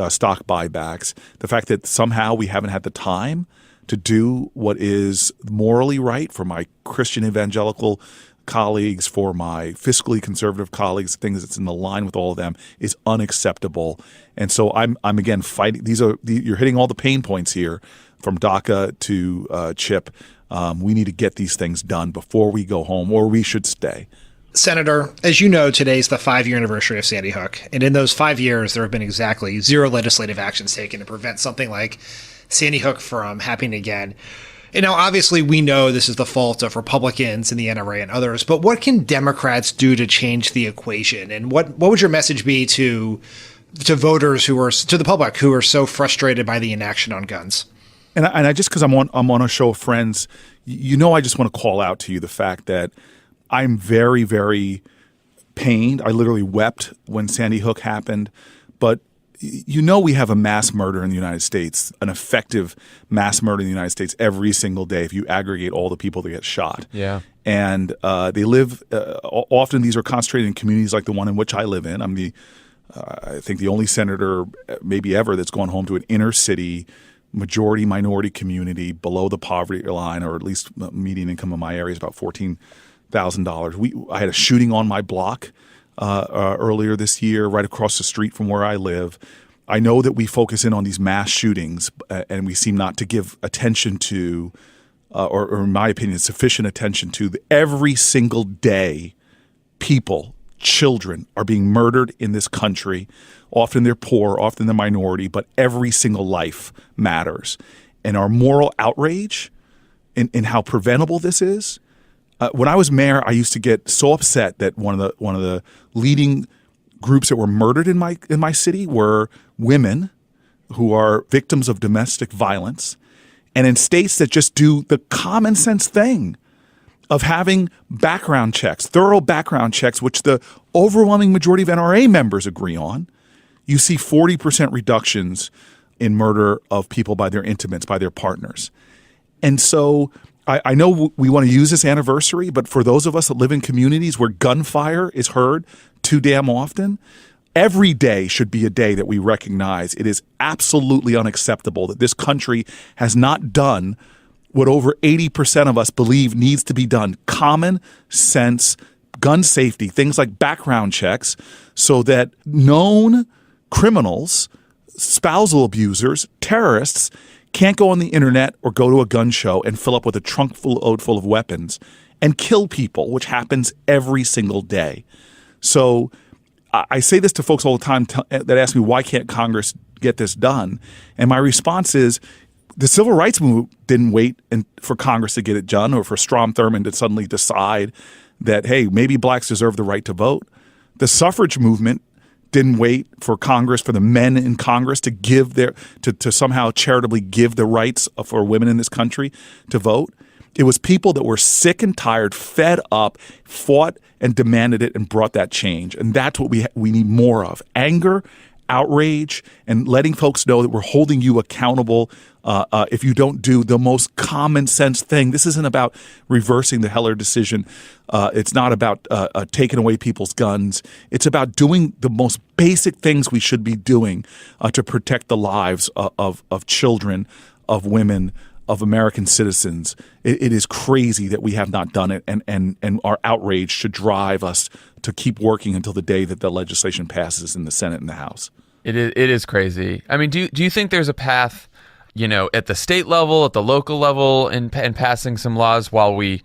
stock buybacks. The fact that somehow we haven't had the time to do what is morally right for my Christian evangelical colleagues, for my fiscally conservative colleagues, things that's in the line with all of them, is unacceptable. And so I'm again fighting. You're hitting all the pain points here, from DACA to CHIP. We need to get these things done before we go home, or we should stay. Senator, as you know, today's the 5-year anniversary of Sandy Hook. And in those 5 years, there have been exactly 0 legislative actions taken to prevent something like Sandy Hook from happening again. And now, obviously, we know this is the fault of Republicans and the NRA and others, but what can Democrats do to change the equation? And what would your message be to voters to the public who are so frustrated by the inaction on guns? And I just, because I'm on a show of friends, I just want to call out to you the fact that I'm very, very pained. I literally wept when Sandy Hook happened, but we have a mass murder in the United States, an effective mass murder in the United States every single day if you aggregate all the people that get shot. Yeah. And they live, often these are concentrated in communities like the one in which I live in. I'm I think the only senator maybe ever that's gone home to an inner city majority minority community below the poverty line, or at least median income in my area is about $14,000. I had a shooting on my block earlier this year, right across the street from where I live. I know that we focus in on these mass shootings, and we seem not to give attention to, or in my opinion, sufficient attention to every single day people, children are being murdered in this country. Often they're poor, often they're minority, but every single life matters. And our moral outrage in how preventable this is. When I was mayor, I used to get so upset that one of the leading groups that were murdered in my city were women who are victims of domestic violence. And in states that just do the common sense thing of having background checks, thorough background checks, which the overwhelming majority of NRA members agree on, you see 40% reductions in murder of people by their intimates, by their partners. And so I know we want to use this anniversary, but for those of us that live in communities where gunfire is heard too damn often, every day should be a day that we recognize it is absolutely unacceptable that this country has not done what over 80% of us believe needs to be done. Common sense, gun safety, things like background checks, so that known criminals, spousal abusers, terrorists can't go on the internet or go to a gun show and fill up with a trunk full of weapons and kill people, which happens every single day. So I say this to folks all the time that ask me, why can't Congress get this done? And my response is, the civil rights movement didn't wait for Congress to get it done, or for Strom Thurmond to suddenly decide that, hey, maybe blacks deserve the right to vote. The suffrage movement didn't wait for Congress, for the men in Congress to give to somehow charitably give the rights for women in this country to vote. It was people that were sick and tired, fed up, fought and demanded it and brought that change. And that's what we need more of. Anger, outrage, and letting folks know that we're holding you accountable if you don't do the most common sense thing. This isn't about reversing the Heller decision. It's not about taking away people's guns. It's about doing the most basic things we should be doing to protect the lives of children, of women, of American citizens. It is crazy that we have not done it, and our outrage should drive us to keep working until the day that the legislation passes in the Senate and the House. It is crazy. I mean, do you think there's a path, at the state level, at the local level, in passing some laws while we,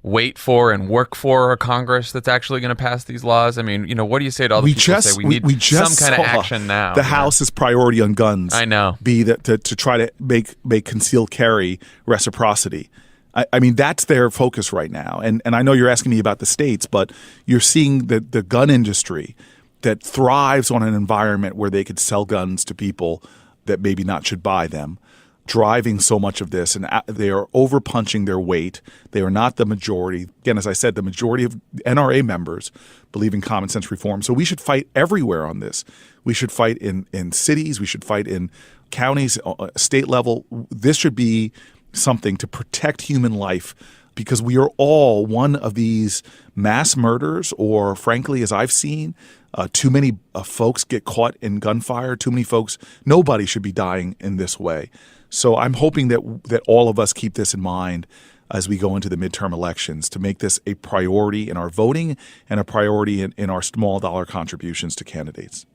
wait for and work for a Congress that's actually going to pass these laws? I mean, what do you say to all the people who say we need some kind of action now? The House's priority on guns, I know, be that to try to make concealed carry reciprocity. I mean, that's their focus right now. And I know you're asking me about the states, but you're seeing the gun industry that thrives on an environment where they could sell guns to people that maybe not should buy them, driving so much of this. And they are overpunching their weight. They are not the majority. Again, as I said, the majority of NRA members believe in common sense reform. So we should fight everywhere on this. We should fight in cities. We should fight in counties, state level. This should be something to protect human life, because we are all one of these mass murders, or frankly, as I've seen, too many folks get caught in gunfire. Too many folks, nobody should be dying in this way. So I'm hoping that all of us keep this in mind as we go into the midterm elections, to make this a priority in our voting and a priority in our small dollar contributions to candidates.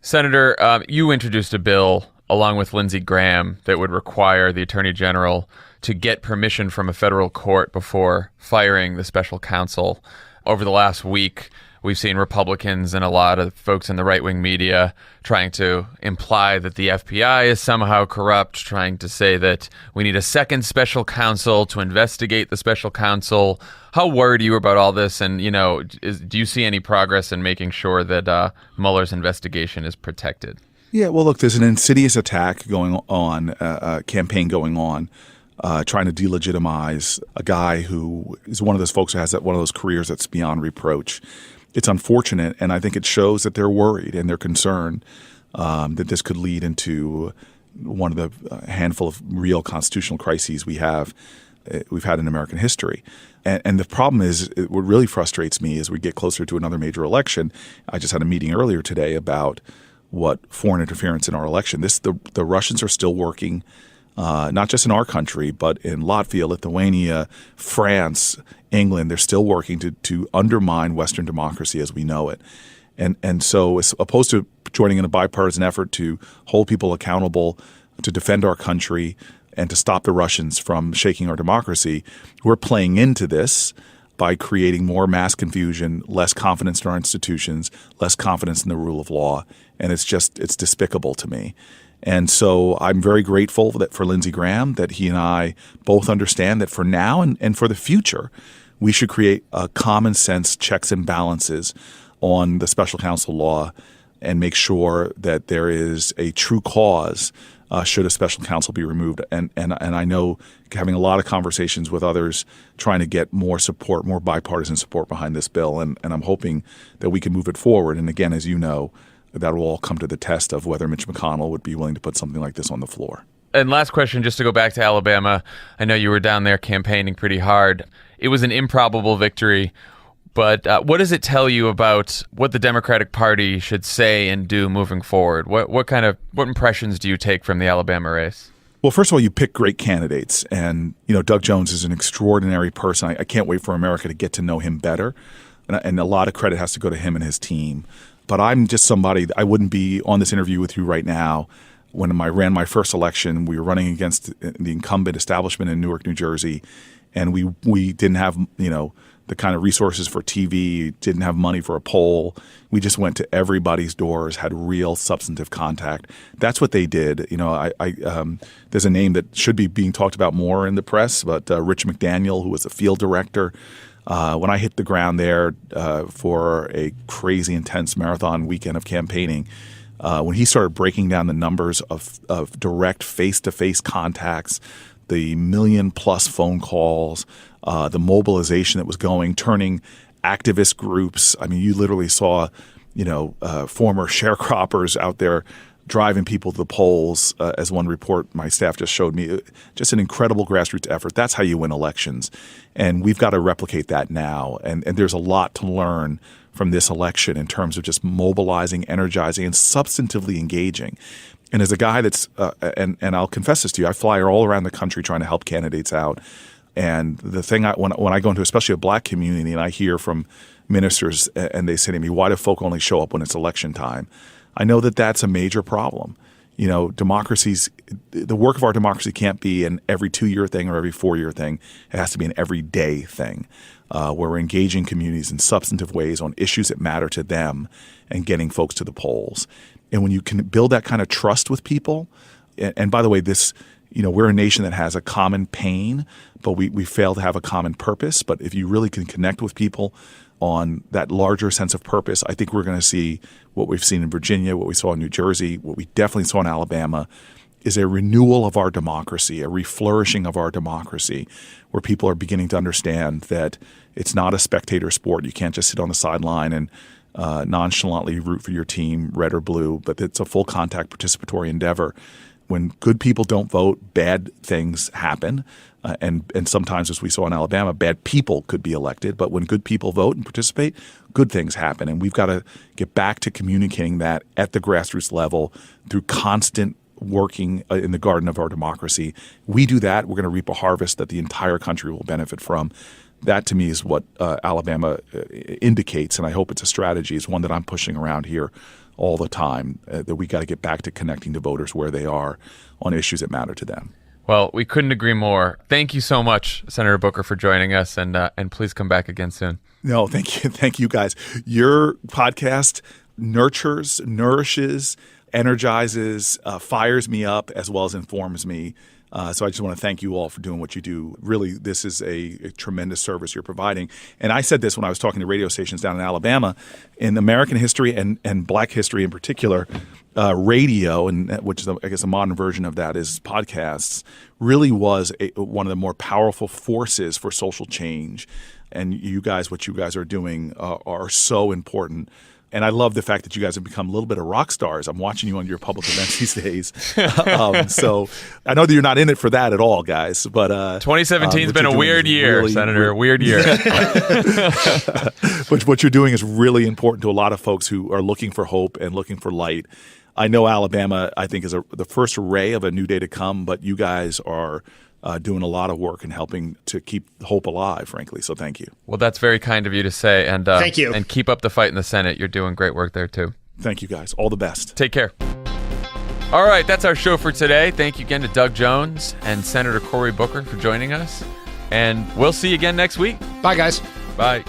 Senator, you introduced a bill along with Lindsey Graham that would require the Attorney General to get permission from a federal court before firing the special counsel. Over the last week, we've seen Republicans and a lot of folks in the right-wing media trying to imply that the FBI is somehow corrupt, trying to say that we need a second special counsel to investigate the special counsel. How worried are you about all this? And, do you see any progress in making sure that Mueller's investigation is protected? Yeah, well, look, there's an insidious attack going on, a campaign going on, trying to delegitimize a guy who is one of those folks who has one of those careers that's beyond reproach. It's unfortunate, and I think it shows that they're worried and they're concerned that this could lead into one of the handful of real constitutional crises we've had in American history. And the problem is, what really frustrates me as we get closer to another major election. I just had a meeting earlier today about what foreign interference in our election. The Russians are still working, not just in our country, but in Latvia, Lithuania, France, England. They're still working to undermine Western democracy as we know it. And so as opposed to joining in a bipartisan effort to hold people accountable, to defend our country, and to stop the Russians from shaking our democracy, we're playing into this by creating more mass confusion, less confidence in our institutions, less confidence in the rule of law. And it's despicable to me. And so I'm very grateful for Lindsey Graham, that he and I both understand that for now and for the future, we should create a common sense checks and balances on the special counsel law and make sure that there is a true cause should a special counsel be removed. And I know, having a lot of conversations with others, trying to get more support, more bipartisan support behind this bill. And I'm hoping that we can move it forward. And again, as you know, that will all come to the test of whether Mitch McConnell would be willing to put something like this on the floor. And last question, just to go back to Alabama. I know you were down there campaigning pretty hard. It was an improbable victory. But what does it tell you about what the Democratic Party should say and do moving forward? What impressions do you take from the Alabama race? Well, first of all, you pick great candidates, and Doug Jones is an extraordinary person. I can't wait for America to get to know him better, and a lot of credit has to go to him and his team. But I'm just somebody, I wouldn't be on this interview with you right now. When I ran my first election, we were running against the incumbent establishment in Newark, New Jersey, and we didn't have the kind of resources for TV, didn't have money for a poll. We just went to everybody's doors, had real substantive contact. That's what they did. There's a name that should be being talked about more in the press, but Rich McDaniel, who was a field director. When I hit the ground there for a crazy intense marathon weekend of campaigning, when he started breaking down the numbers of direct face-to-face contacts, the 1 million+ phone calls, the mobilization that was turning activist groups. I mean, you literally saw, former sharecroppers out there driving people to the polls, as one report my staff just showed me. Just an incredible grassroots effort. That's how you win elections. And we've got to replicate that now. And there's a lot to learn from this election in terms of just mobilizing, energizing, and substantively engaging. And as a guy that's and I'll confess this to you, I fly all around the country trying to help candidates out. And the thing when I go into especially a black community and I hear from ministers and they say to me, why do folk only show up when it's election time? I know that that's a major problem. Democracies, the work of our democracy can't be an every 2-year thing or every 4-year thing. It has to be an everyday thing where we're engaging communities in substantive ways on issues that matter to them and getting folks to the polls. And when you can build that kind of trust with people, and by the way, we're a nation that has a common pain, but we fail to have a common purpose. But if you really can connect with people on that larger sense of purpose, I think we're going to see what we've seen in Virginia, what we saw in New Jersey, what we definitely saw in Alabama, is a renewal of our democracy, a reflourishing of our democracy, where people are beginning to understand that it's not a spectator sport. You can't just sit on the sideline and nonchalantly root for your team, red or blue, but it's a full contact participatory endeavor. When good people don't vote, bad things happen. And sometimes, as we saw in Alabama, bad people could be elected. But when good people vote and participate, good things happen. And we've got to get back to communicating that at the grassroots level through constant working in the garden of our democracy. We do that, we're going to reap a harvest that the entire country will benefit from. That, to me, is what Alabama indicates, and I hope it's a strategy. It's one that I'm pushing around here all the time, that we got to get back to connecting to voters where they are on issues that matter to them. Well, we couldn't agree more. Thank you so much, Senator Booker, for joining us, and please come back again soon. No, thank you guys. Your podcast nurtures, nourishes, energizes, fires me up, as well as informs me. So I just want to thank you all for doing what you do. Really, this is a tremendous service you're providing. And I said this when I was talking to radio stations down in Alabama. In American history and black history in particular, radio, which is, I guess, a modern version of that is podcasts, really was one of the more powerful forces for social change. And you guys, what you guys are doing are so important And I love the fact that you guys have become a little bit of rock stars. I'm watching you on your public events these days. So I know that you're not in it for that at all, guys. But 2017's been a weird year, Senator. A weird year. But what you're doing is really important to a lot of folks who are looking for hope and looking for light. I know Alabama, I think, is the first ray of a new day to come, but you guys are doing a lot of work and helping to keep hope alive, frankly. So thank you. Well, that's very kind of you to say. And thank you. And keep up the fight in the Senate. You're doing great work there, too. Thank you, guys. All the best. Take care. All right, that's our show for today. Thank you again to Doug Jones and Senator Cory Booker for joining us. And we'll see you again next week. Bye, guys. Bye.